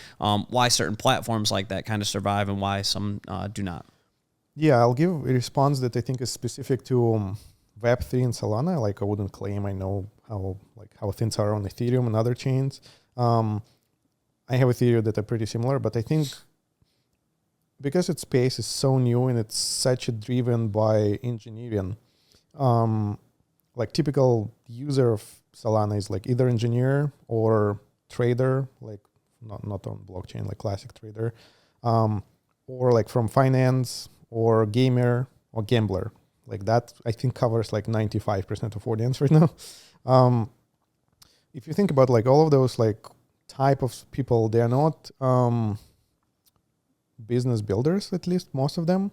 why certain platforms like that kind of survive and why some do not? Yeah, I'll give a response that I think is specific to Web3 and Solana. Like I wouldn't claim I know how things are on Ethereum and other chains. I have a theory that are pretty similar, but I think because its space is so new and it's such a driven by engineering, like typical user of Solana is like either engineer or trader, like not on blockchain, like classic trader, or like from finance, or gamer, or gambler. Like that, I think covers like 95% of audience right now. If you think about like all of those like type of people, they are not business builders, at least most of them.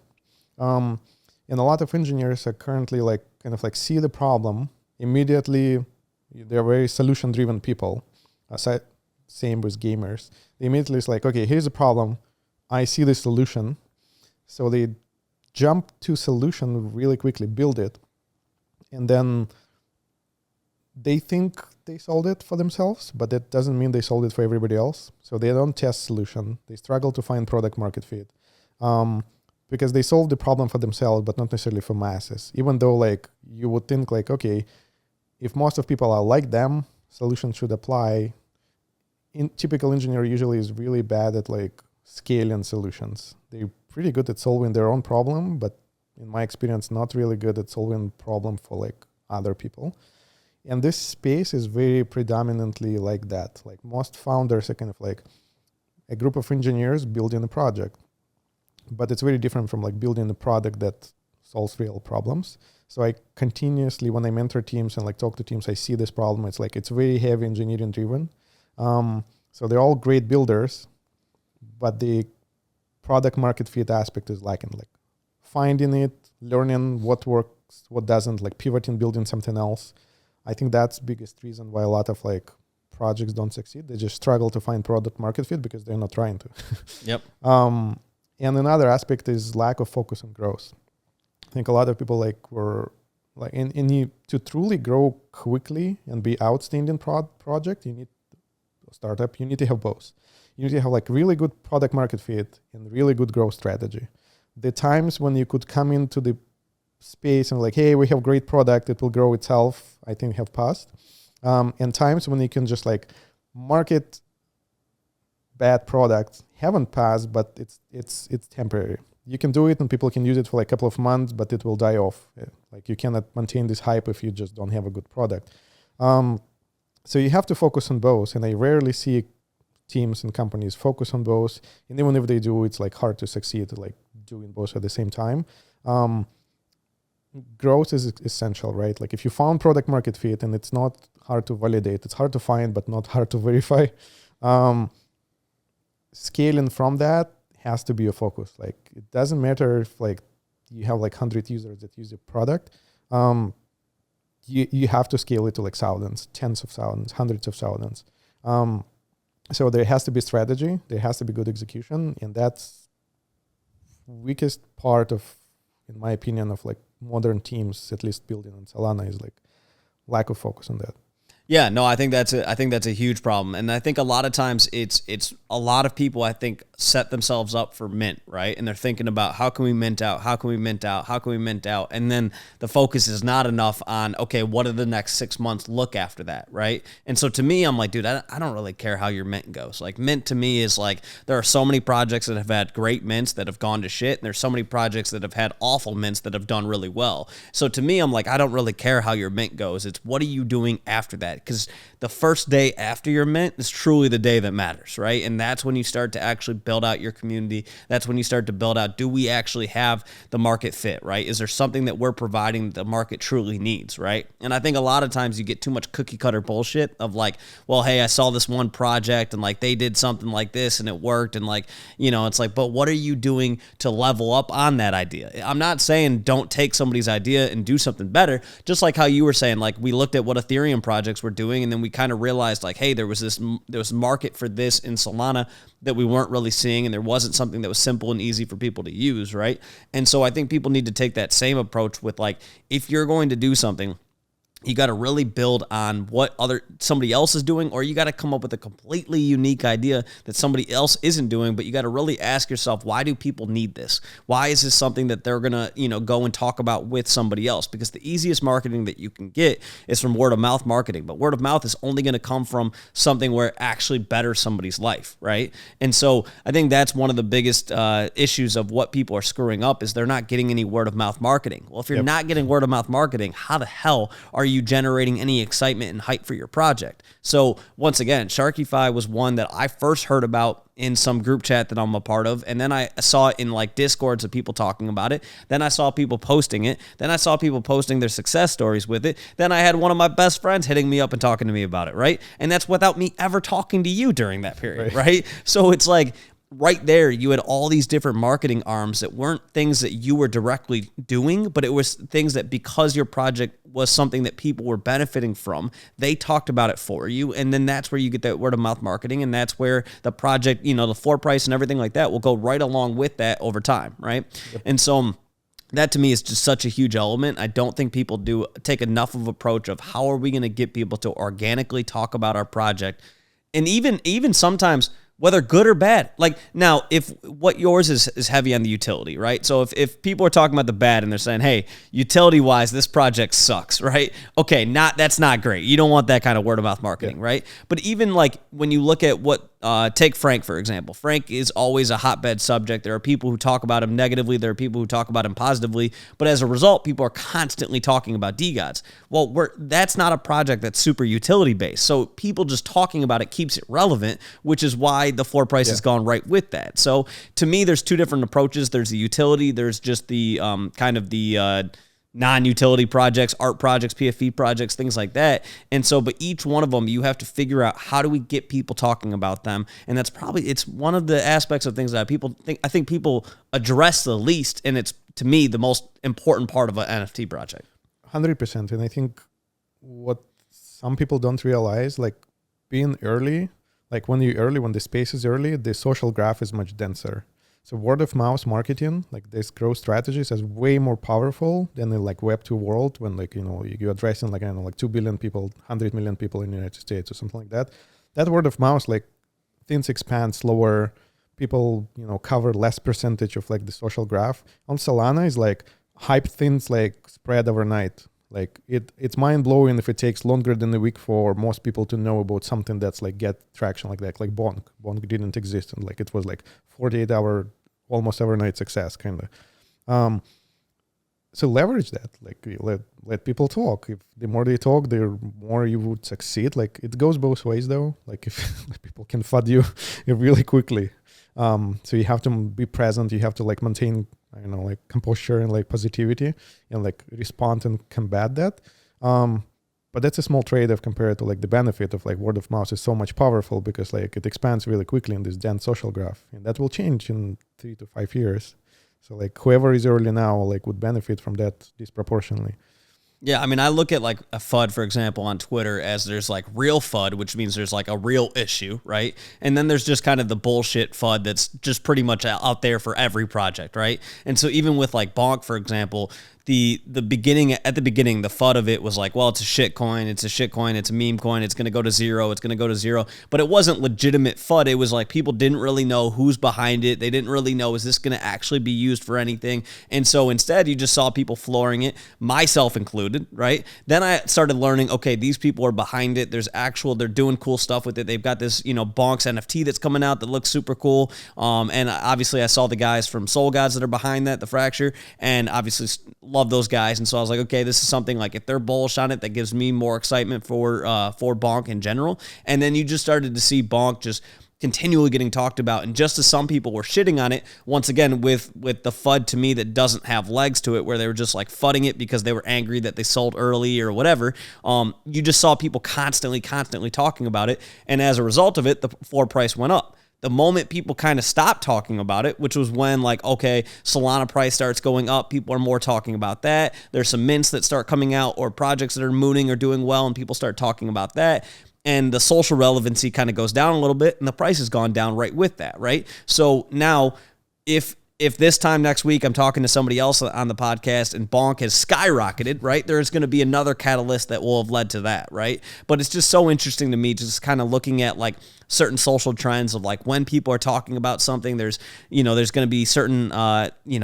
And a lot of engineers are currently like kind of like see the problem immediately. They're very solution driven people. Same with gamers. They immediately is like, okay, here's a problem. I see the solution. So they jump to solution really quickly, build it, and then they think they solved it for themselves, but that doesn't mean they solved it for everybody else. So they don't test solution. They struggle to find product market fit because they solved the problem for themselves, but not necessarily for masses. Even though like you would think like, okay, if most of people are like them, solutions should apply. Typical engineer usually is really bad at like scaling solutions. They're pretty good at solving their own problem, but in my experience, not really good at solving problem for like other people. And this space is very predominantly like that. Like most founders are kind of like a group of engineers building a project, but it's very different from like building a product that solves real problems. So I continuously, when I mentor teams and like talk to teams, I see this problem. It's like, it's very heavy engineering driven. So they're all great builders, but the product market fit aspect is lacking, like finding it, learning what works, what doesn't, like pivoting, building something else. I think that's biggest reason why a lot of like projects don't succeed. They just struggle to find product market fit because they're not trying to. Yep. And another aspect is lack of focus on growth. I think a lot of people like were like to truly grow quickly and be outstanding project, you need a startup, you need to have both. You need to have like really good product market fit and really good growth strategy. The times when you could come into the space and like, hey, we have great product, it will grow itself, I think have passed. And times when you can just like market bad products haven't passed, but it's temporary. You can do it and people can use it for like a couple of months, but it will die off. Like you cannot maintain this hype if you just don't have a good product. So you have to focus on both. And I rarely see teams and companies focus on both. And even if they do, it's like hard to succeed like doing both at the same time. Growth is essential, right? Like if you found product market fit and it's not hard to validate, it's hard to find, but not hard to verify. Scaling from that has to be a focus. Like it doesn't matter if like you have like 100 users that use your product. You have to scale it to like thousands, tens of thousands, hundreds of thousands. So there has to be strategy, there has to be good execution, and that's weakest part of, in my opinion, of like modern teams, at least building on Solana, is like lack of focus on that. Yeah, no, I think that's a huge problem. And I think a lot of times it's a lot of people, I think, set themselves up for mint, right? And they're thinking about how can we mint out? How can we mint out? How can we mint out? And then the focus is not enough on, okay, what do the next 6 months look after that, right? And so to me, I'm like, dude, I don't really care how your mint goes. Like mint to me is like, there are so many projects that have had great mints that have gone to shit. And there's so many projects that have had awful mints that have done really well. So to me, I'm like, I don't really care how your mint goes. It's what are you doing after that? because the first day after your mint is truly the day that matters, right? And that's when you start to actually build out your community. That's when you start to build out, do we actually have the market fit, right? Is there something that we're providing that the market truly needs, right? And I think a lot of times you get too much cookie cutter bullshit of like, well, hey, I saw this one project and like they did something like this and it worked. And like, you know, it's like, but what are you doing to level up on that idea? I'm not saying don't take somebody's idea and do something better. Just like how you were saying, like we looked at what Ethereum projects were doing and then we kind of realized like, hey, there was market for this in Solana that we weren't really seeing, and there wasn't something that was simple and easy for people to use, right? And so I think people need to take that same approach with like, if you're going to do something, you got to really build on what somebody else is doing, or you got to come up with a completely unique idea that somebody else isn't doing. But you got to really ask yourself, why do people need this? Why is this something that they're going to, you know, go and talk about with somebody else? Because the easiest marketing that you can get is from word of mouth marketing. But word of mouth is only going to come from something where it actually betters somebody's life, right? And so I think that's one of the biggest issues of what people are screwing up is they're not getting any word of mouth marketing. Well, if you're not getting word of mouth marketing, how the hell are you generating any excitement and hype for your project? So once again, Sharkyfi was one that I first heard about in some group chat that I'm a part of. And then I saw it in like Discords of people talking about it. Then I saw people posting it. Then I saw people posting their success stories with it. Then I had one of my best friends hitting me up and talking to me about it, right? And that's without me ever talking to you during that period, right? So it's like, right there, you had all these different marketing arms that weren't things that you were directly doing, but it was things that because your project was something that people were benefiting from, they talked about it for you. And then that's where you get that word of mouth marketing. And that's where the project, you know, the floor price and everything like that will go right along with that over time, right? Yep. And so that to me is just such a huge element. I don't think people do take enough of an approach of how are we going to get people to organically talk about our project. And even sometimes, whether good or bad. Like now, if what yours is heavy on the utility, right? So if people are talking about the bad and they're saying, hey, utility wise, this project sucks, right? Okay, that's not great. You don't want that kind of word of mouth marketing, right? But even like when you look at what, take Frank, for example. Frank is always a hotbed subject. There are people who talk about him negatively. There are people who talk about him positively. But as a result, people are constantly talking about DeGods. Well, that's not a project that's super utility based. So people just talking about it keeps it relevant, which is why the floor price has gone right with that. So to me, there's two different approaches. There's the utility. There's just the kind of the non-utility projects, art projects, PFP projects, things like that. And so, but each one of them, you have to figure out how do we get people talking about them. And that's it's one of the aspects of things that I think people address the least. And it's, to me, the most important part of an NFT project. 100%. And I think what some people don't realize, like being early, like when the space is early, the social graph is much denser. So word of mouth marketing, like this growth strategies, is way more powerful than the like Web 2 world when like, you know, you're addressing like, I don't know, like 2 billion people, 100 million people in the United States or something like that. That word of mouth, like things expand slower. People, you know, cover less percentage of like the social graph. On Solana is like hype things like spread overnight. Like it's mind blowing if it takes longer than a week for most people to know about something that's like get traction like that. Like Bonk didn't exist, and like it was like 48-hour, almost overnight success kind of. So leverage that. Like let people talk. If the more they talk, the more you would succeed. Like it goes both ways though. Like if people can FUD you really quickly. So you have to be present. You have to like maintain, I don't know, like composure and like positivity and like respond and combat that. But that's a small trade-off compared to like the benefit of like word of mouth is so much powerful because like it expands really quickly in this dense social graph, and that will change in 3 to 5 years. So like whoever is early now like would benefit from that disproportionately. Yeah, I mean, I look at like a FUD, for example, on Twitter as there's like real FUD, which means there's like a real issue, right? And then there's just kind of the bullshit FUD that's just pretty much out there for every project, right? And so even with like Bonk, for example, the beginning, the FUD of it was like, well, it's a shit coin, it's a meme coin, it's going to go to zero, but it wasn't legitimate FUD. It was like people didn't really know who's behind it. They didn't really know, is this going to actually be used for anything? And so instead, you just saw people flooring it, myself included. included, right? Then I started learning, okay, these people are behind it. They're doing cool stuff with it. They've got this, Bonk's NFT that's coming out that looks super cool. And obviously I saw the guys from Soul Gods that are behind that, the Fracture, and obviously love those guys. And so I was like, okay, this is something like if they're bullish on it, that gives me more excitement for Bonk in general. And then you just started to see Bonk just continually getting talked about. And just as some people were shitting on it, once again, with the FUD to me that doesn't have legs to it, where they were just like fudding it because they were angry that they sold early or whatever, you just saw people constantly talking about it. And as a result of it, the floor price went up. The moment people kind of stopped talking about it, which was when like, okay, Solana price starts going up, people are more talking about that. There's some mints that start coming out or projects that are mooning or doing well, and people start talking about that. And the social relevancy kind of goes down a little bit, and the price has gone down right with that, right? So now if this time next week I'm talking to somebody else on the podcast and Bonk has skyrocketed, right, there's going to be another catalyst that will have led to that, right? But it's just so interesting to me just kind of looking at like certain social trends of like when people are talking about something, there's going to be certain,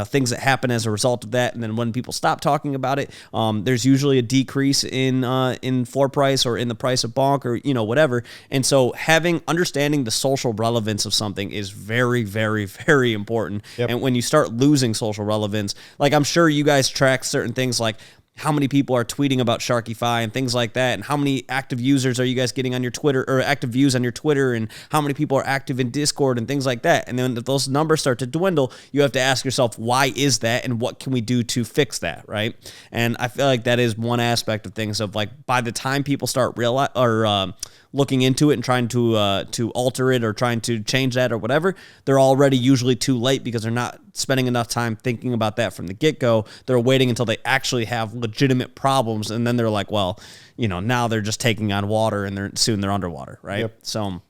things that happen as a result of that. And then when people stop talking about it, there's usually a decrease in floor price or in the price of Bonk or, whatever. And so understanding the social relevance of something is very, very, very important. Yep. And when you start losing social relevance, like I'm sure you guys track certain things like how many people are tweeting about Sharkyfi and things like that, and how many active users are you guys getting on your Twitter, or active views on your Twitter, and how many people are active in Discord and things like that. And then if those numbers start to dwindle, you have to ask yourself, why is that, and what can we do to fix that, right? And I feel like that is one aspect of things of like by the time people start looking into it and trying to alter it or trying to change that or whatever, they're already usually too late because they're not spending enough time thinking about that from the get-go. They're waiting until they actually have legitimate problems, and then they're like, well, now they're just taking on water, and soon they're underwater, right? Yep. So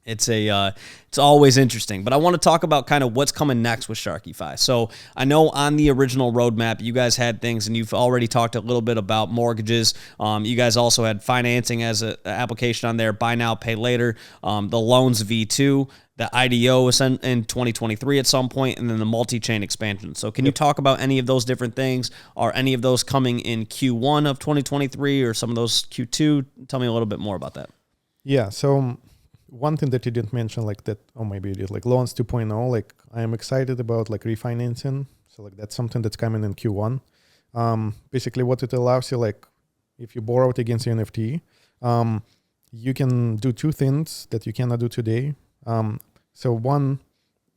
it's always interesting, but I want to talk about kind of what's coming next with Sharkyfi. So I know on the original roadmap, you guys had things, and you've already talked a little bit about mortgages. You guys also had financing as an application on there, buy now, pay later, the loans V2, the IDO in 2023 at some point, and then the multi-chain expansion. So can you talk about any of those different things? Are any of those coming in Q1 of 2023 or some of those Q2? Tell me a little bit more about that. Yeah, so one thing that you didn't mention, like that, maybe you did, like loans 2.0, like I am excited about like refinancing. So like that's something that's coming in Q1. Basically what it allows you, like if you borrow it against your NFT, you can do two things that you cannot do today. So one,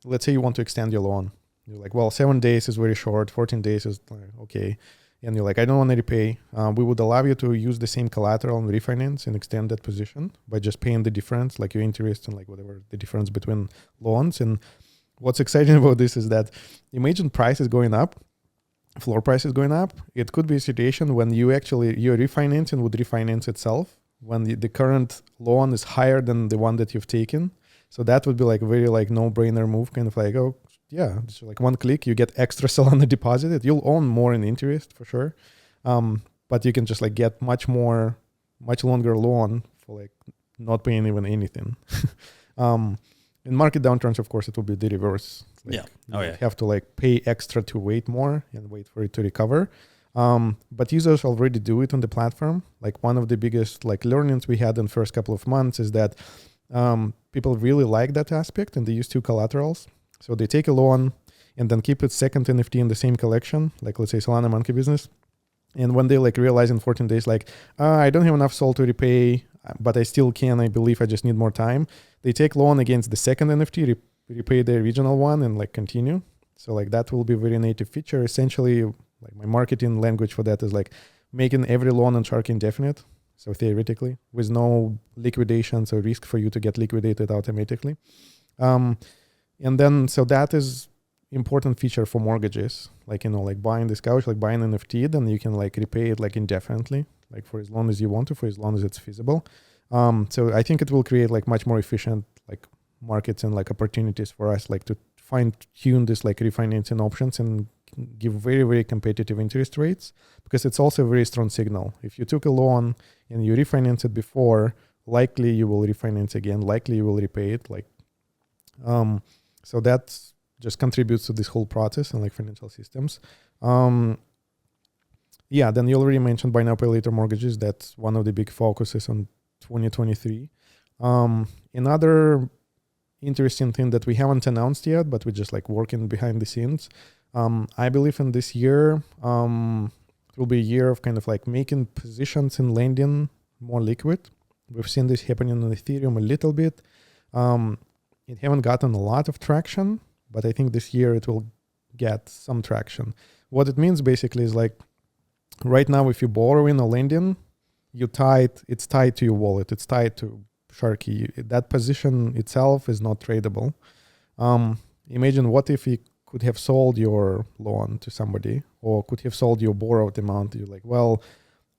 let's say you want to extend your loan. You're like, well, 7 days is very short, 14 days is okay. And you're like, I don't want to repay. We would allow you to use the same collateral and refinance and extend that position by just paying the difference, like your interest and like whatever the difference between loans. And what's exciting about this is that imagine price is going up, floor price is going up. It could be a situation when your refinancing would refinance itself when the current loan is higher than the one that you've taken. So that would be like a very like no-brainer move, kind of like, oh, yeah, just like one click, you get extra Solana deposited. You'll own more in interest for sure. But you can just like get much longer loan for like not paying even anything. In market downturns, of course, it will be the reverse. Like, you have to like pay extra to wait more and wait for it to recover. But users already do it on the platform. Like one of the biggest like learnings we had in the first couple of months is that people really like that aspect, and they use two collaterals. So they take a loan and then keep its second NFT in the same collection, like let's say Solana Monkey Business. And when they like realize in 14 days, like, I don't have enough Sol to repay, but I still can, I believe I just need more time. They take loan against the second NFT, repay the original one, and like continue. So like that will be a very native feature. Essentially, like my marketing language for that is like making every loan on Sharky indefinite. So theoretically, with no liquidations or risk for you to get liquidated automatically. And then, so that is important feature for mortgages, like, like buying this couch, like buying an NFT, then you can like repay it like indefinitely, like for as long as you want to, for as long as it's feasible. So I think it will create like much more efficient like markets and like opportunities for us, like to fine tune this like refinancing options and give very, very competitive interest rates, because it's also a very strong signal. If you took a loan and you refinance it before, likely you will refinance again, likely you will repay it. Like, so that just contributes to this whole process and like financial systems. Yeah, then you already mentioned buy now, pay later mortgages. That's one of the big focuses on 2023. Another interesting thing that we haven't announced yet, but we're just like working behind the scenes. I believe in this year, it will be a year of kind of like making positions in lending more liquid. We've seen this happening on Ethereum a little bit. It haven't gotten a lot of traction, but I think this year it will get some traction. What it means basically is like right now, if you borrow in a lending, it's tied to your wallet. It's tied to Sharky. That position itself is not tradable. Imagine what if you could have sold your loan to somebody or could have sold your borrowed amount. You're like, well,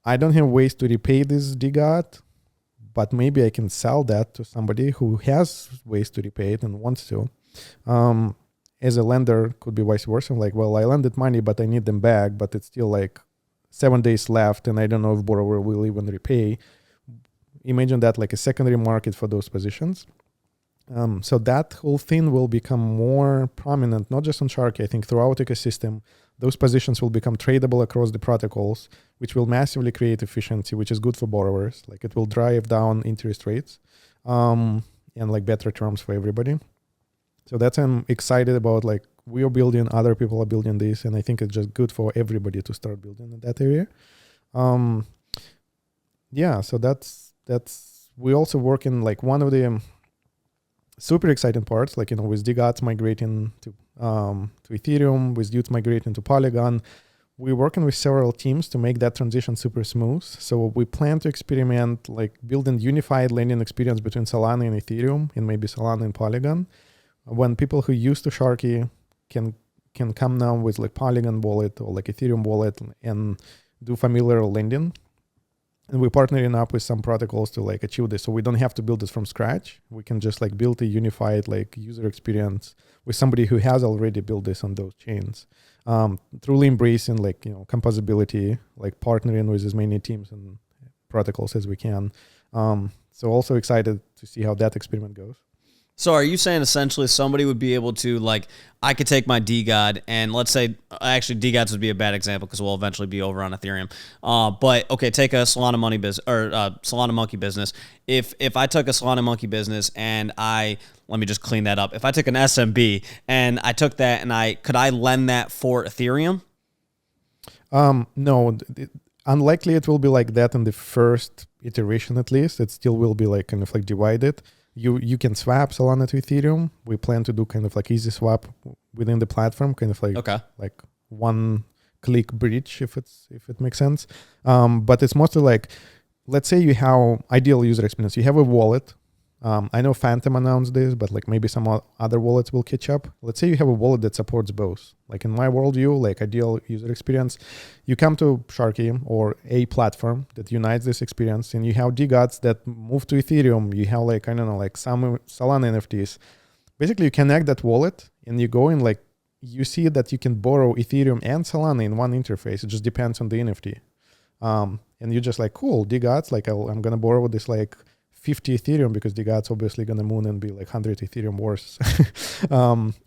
I don't have ways to repay this DGOT, but maybe I can sell that to somebody who has ways to repay it and wants to. As a lender, could be vice versa. I'm like, well, I lended money, but I need them back, but it's still like 7 days left, and I don't know if borrower will even repay. Imagine that like a secondary market for those positions. So that whole thing will become more prominent, not just on Sharky, I think throughout ecosystem. Those positions will become tradable across the protocols, which will massively create efficiency, which is good for borrowers. Like it will drive down interest rates and like better terms for everybody. So that's I'm excited about. Like we are building, other people are building this, and I think it's just good for everybody to start building in that area. Yeah, so that's we also work in like one of the super exciting parts, like, you know, with DGOTs migrating to Ethereum, with DUTs migrating to Polygon. We're working with several teams to make that transition super smooth. So we plan to experiment like building unified lending experience between Solana and Ethereum, and maybe Solana and Polygon. When people who used to Sharky can come now with like Polygon wallet or like Ethereum wallet and do familiar lending. And we're partnering up with some protocols to like achieve this. So we don't have to build this from scratch. We can just like build a unified like user experience with somebody who has already built this on those chains. Truly embracing like, you know, composability, like partnering with as many teams and protocols as we can. So also excited to see how that experiment goes. So are you saying essentially somebody would be able to, like, I could take my DGOT and let's say, actually DGOTs would be a bad example because we'll eventually be over on Ethereum. But okay, take a Solana Money business or Solana Monkey business. If I took a Solana Monkey business and let me just clean that up. If I took an SMB and I took that and could I lend that for Ethereum? No, unlikely it will be like that in the first iteration at least. It still will be like kind of like divided. You can swap Solana to Ethereum. We plan to do kind of like easy swap within the platform, kind of like like one click bridge if it makes sense. But it's mostly like, let's say you have ideal user experience. You have a wallet. I know Phantom announced this, but like maybe some other wallets will catch up. Let's say you have a wallet that supports both. Like in my worldview, like ideal user experience, you come to Sharky or a platform that unites this experience, and you have DGOTs that move to Ethereum. You have like, I don't know, like some Solana NFTs. Basically, you connect that wallet and you go in, like you see that you can borrow Ethereum and Solana in one interface. It just depends on the NFT. And you're just like, cool, DGOTs, like I'm going to borrow this like 50 Ethereum because DGOT's obviously going to moon and be like 100 Ethereum worth.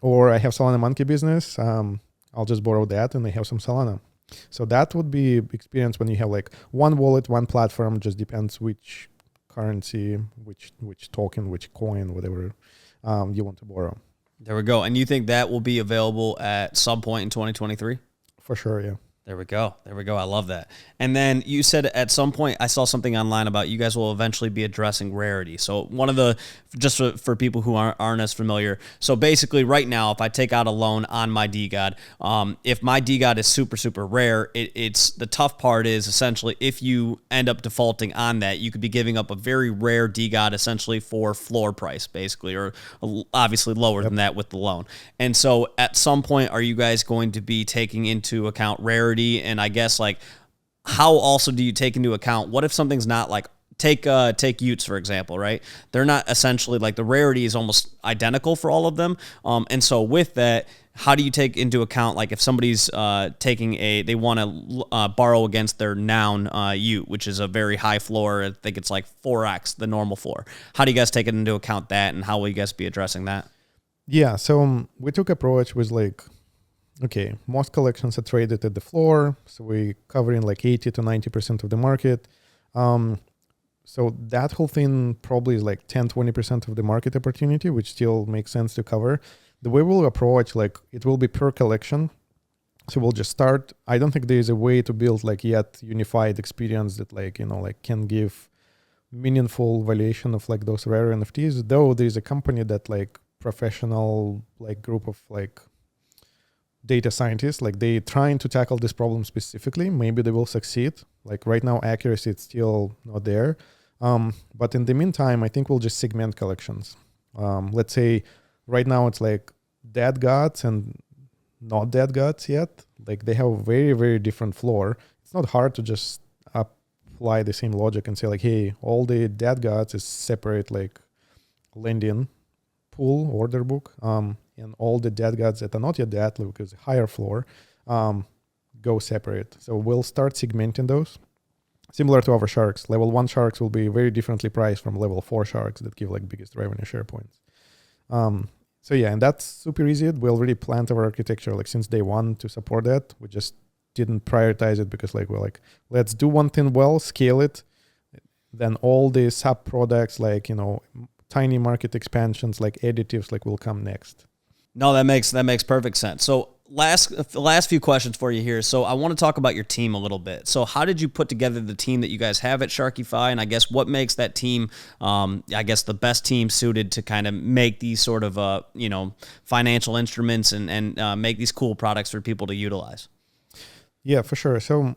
Or I have Solana Monkey business. I'll just borrow that and I have some Solana. So that would be experience when you have like one wallet, one platform, just depends which currency, which token, which coin, whatever you want to borrow. There we go. And you think that will be available at some point in 2023? For sure, yeah. There we go. There we go. I love that. And then you said at some point, I saw something online about you guys will eventually be addressing rarity. So one of the, just for people who aren't as familiar. So basically right now, if I take out a loan on my DGOT, if my DGOT is super, super rare, it's the tough part is essentially if you end up defaulting on that, you could be giving up a very rare DGOT essentially for floor price basically, or obviously lower than that with the loan. And so at some point, are you guys going to be taking into account rarity? And I guess like how also do you take into account what if something's not like take Utes for example, right? They're not essentially like the rarity is almost identical for all of them. And so with that, how do you take into account like if somebody's they want to borrow against their noun Ute, which is a very high floor. I think it's like 4x the normal floor. How do you guys take it into account that, and how will you guys be addressing that? Yeah, so we took approach with like okay, most collections are traded at the floor, so we covering like 80 to 90% of the market. So that whole thing probably is like 10-20% of the market opportunity, which still makes sense to cover. The way we'll approach, like it will be per collection. So we'll just start. I don't think there is a way to build like yet unified experience that like, like can give meaningful valuation of like those rare NFTs, though there is a company that like professional like group of like data scientists, like they trying to tackle this problem specifically. Maybe they will succeed. Like right now, accuracy is still not there. But in the meantime, I think we'll just segment collections. Let's say right now it's like dead gods and not dead gods yet. Like they have a very, very different floor. It's not hard to just apply the same logic and say like, hey, all the dead gods is separate like lending pool order book. And all the dead gods that are not yet dead, because higher floor, go separate. So we'll start segmenting those. Similar to our sharks, level 1 sharks will be very differently priced from level 4 sharks that give like biggest revenue share points. So yeah, and that's super easy. We already planned our architecture like since day one to support that. We just didn't prioritize it because like we're like, let's do one thing well, scale it. Then all the sub products like, tiny market expansions like additives like will come next. No, that makes perfect sense. So last few questions for you here. So I want to talk about your team a little bit. So how did you put together the team that you guys have at Sharkyfi? And I guess what makes that team, the best team suited to kind of make these sort of, financial instruments and make these cool products for people to utilize? Yeah, for sure. So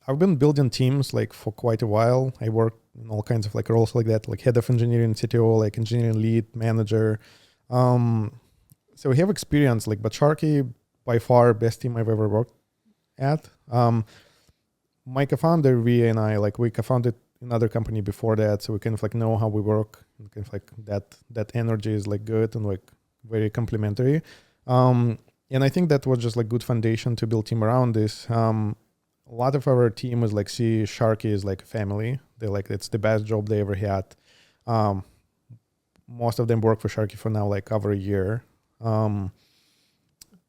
I've been building teams like for quite a while. I work in all kinds of like roles like that, like head of engineering, CTO, like engineering lead, manager. So we have experience, like, but Sharky, by far, best team I've ever worked at. My co-founder, V, and I, like, we co-founded another company before that, so we kind of like know how we work. And kind of like that energy is like good and like very complementary. And I think that was just like good foundation to build team around this. A lot of our team is like see Sharky is like a family. They like it's the best job they ever had. Most of them work for Sharky for now like over a year.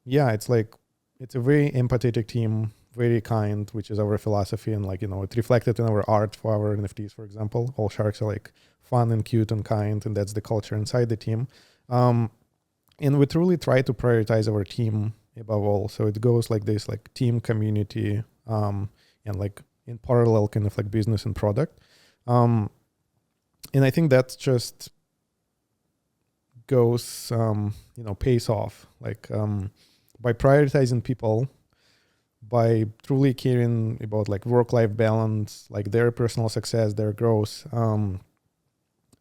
It's like it's a very empathetic team, very kind, which is our philosophy, and like it reflected in our art for our NFTs, for example. All sharks are like fun and cute and kind, and that's the culture inside the team. And we truly try to prioritize our team above all. So it goes like this, like team, community, and like in parallel kind of like business and product. And I think that's just goes, pays off. Like by prioritizing people, by truly caring about like work-life balance, like their personal success, their growth,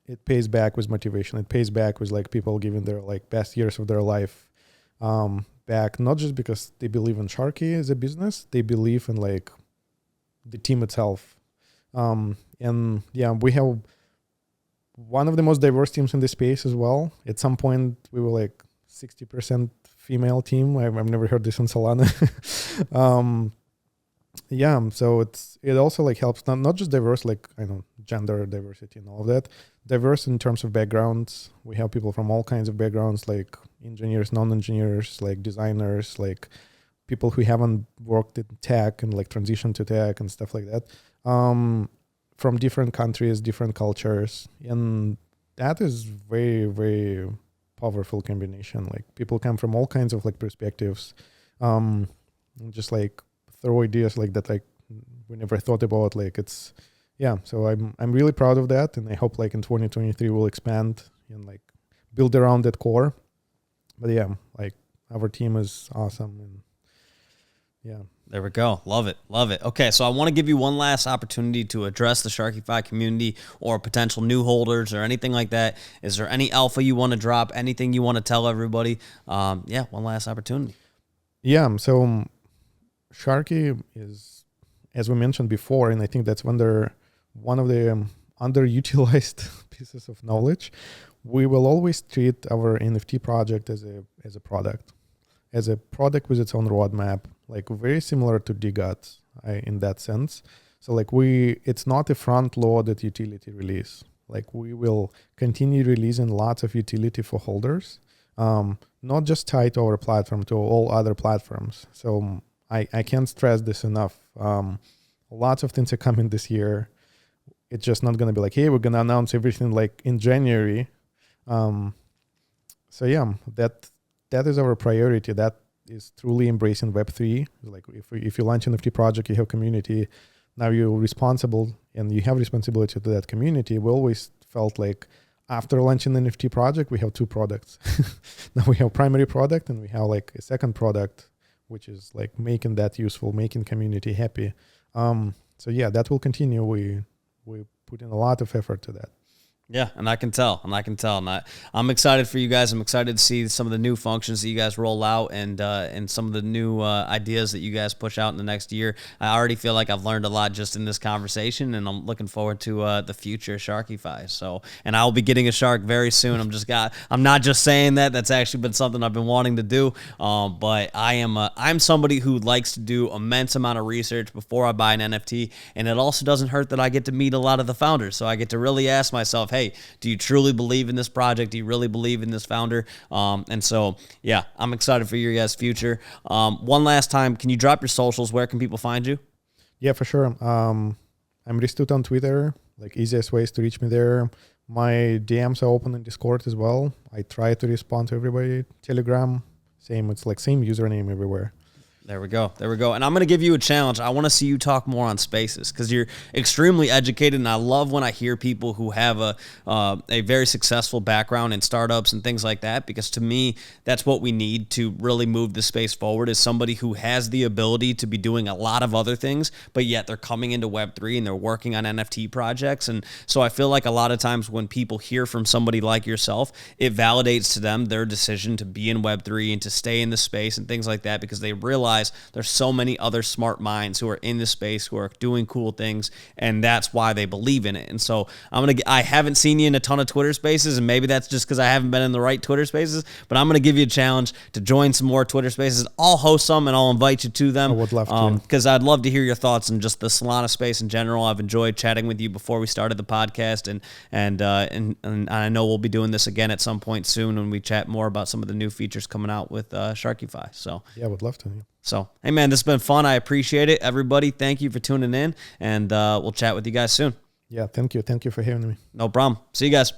it pays back with motivation. It pays back with like people giving their like best years of their life back, not just because they believe in Sharky as a business, they believe in like the team itself. And yeah, we have one of the most diverse teams in the space as well. At some point, we were like 60% female team. I've never heard this on Solana. So it also like helps not just diverse, like gender diversity and all of that. Diverse in terms of backgrounds. We have people from all kinds of backgrounds, like engineers, non-engineers, like designers, like people who haven't worked in tech and like transitioned to tech and stuff like that. From different countries, different cultures, and that is very, very powerful combination. Like people come from all kinds of like perspectives, and just like throw ideas like that, like we never thought about. Like it's, So I'm really proud of that, and I hope like in 2023 we'll expand and like build around that core. But like our team is awesome, and There we go. Love it. Love it. Okay, so I want to give you one last opportunity to address the Sharkyfi community or potential new holders or anything like that. Is there any alpha you want to drop? Anything you want to tell everybody? One last opportunity. So Sharky is, as we mentioned before, and I think that's one of the underutilized pieces of knowledge. We will always treat our NFT project as a product. As a product with its own roadmap, like very similar to DGOT in that sense. So like it's not a front-loaded utility release. Like we will continue releasing lots of utility for holders, not just tied to our platform, to all other platforms. So I can't stress this enough. Lots of things are coming this year. It's just not going to be like, hey, we're going to announce everything like in January. So yeah, that is our priority. That is truly embracing Web3. Like if you launch an NFT project, you have community. Now you're responsible and you have responsibility to that community. We always felt like after launching an NFT project, we have two products. Now we have primary product and we have like a second product, which is like making that useful, making community happy. So yeah, that will continue. We put in a lot of effort to that. Yeah, and I can tell, and I'm excited for you guys. I'm excited to see some of the new functions that you guys roll out and some of the new ideas that you guys push out in the next year. I already feel like I've learned a lot just in this conversation, and I'm looking forward to the future Sharkyfi. So, and I'll be getting a shark very soon. I'm not just saying that. That's actually been something I've been wanting to do. But I'm somebody who likes to do immense amount of research before I buy an NFT, and it also doesn't hurt that I get to meet a lot of the founders. So I get to really ask myself, hey, do you truly believe in this project? Do you really believe in this founder? And so, yeah, I'm excited for your guys' future. One last time, can you drop your socials? Where can people find you? Yeah, for sure. I'm Restuta on Twitter. Like easiest ways to reach me there. My DMs are open in Discord as well. I try to respond to everybody. Telegram, same. It's like same username everywhere. There we go. And I'm going to give you a challenge. I want to see you talk more on Spaces because you're extremely educated, and I love when I hear people who have a very successful background in startups and things like that, because to me, that's what we need to really move the space forward, is somebody who has the ability to be doing a lot of other things, but yet they're coming into Web3 and they're working on NFT projects. And so I feel like a lot of times when people hear from somebody like yourself, it validates to them their decision to be in Web3 and to stay in the space and things like that, because they realize there's so many other smart minds who are in the space who are doing cool things, and that's why they believe in it. And so I haven't seen you in a ton of Twitter spaces, and maybe that's just because I haven't been in the right Twitter spaces, but I'm going to give you a challenge to join some more Twitter spaces. I'll host some and I'll invite you to them. I would love to, because I'd love to hear your thoughts on just the Solana space in general. I've enjoyed chatting with you before we started the podcast, and I know we'll be doing this again at some point soon when we chat more about some of the new features coming out with Sharkyfi. So yeah, I would love to. Yeah. So, hey, man, this has been fun. I appreciate it. Everybody, thank you for tuning in, and we'll chat with you guys soon. Yeah, thank you. Thank you for having me. No problem. See you guys.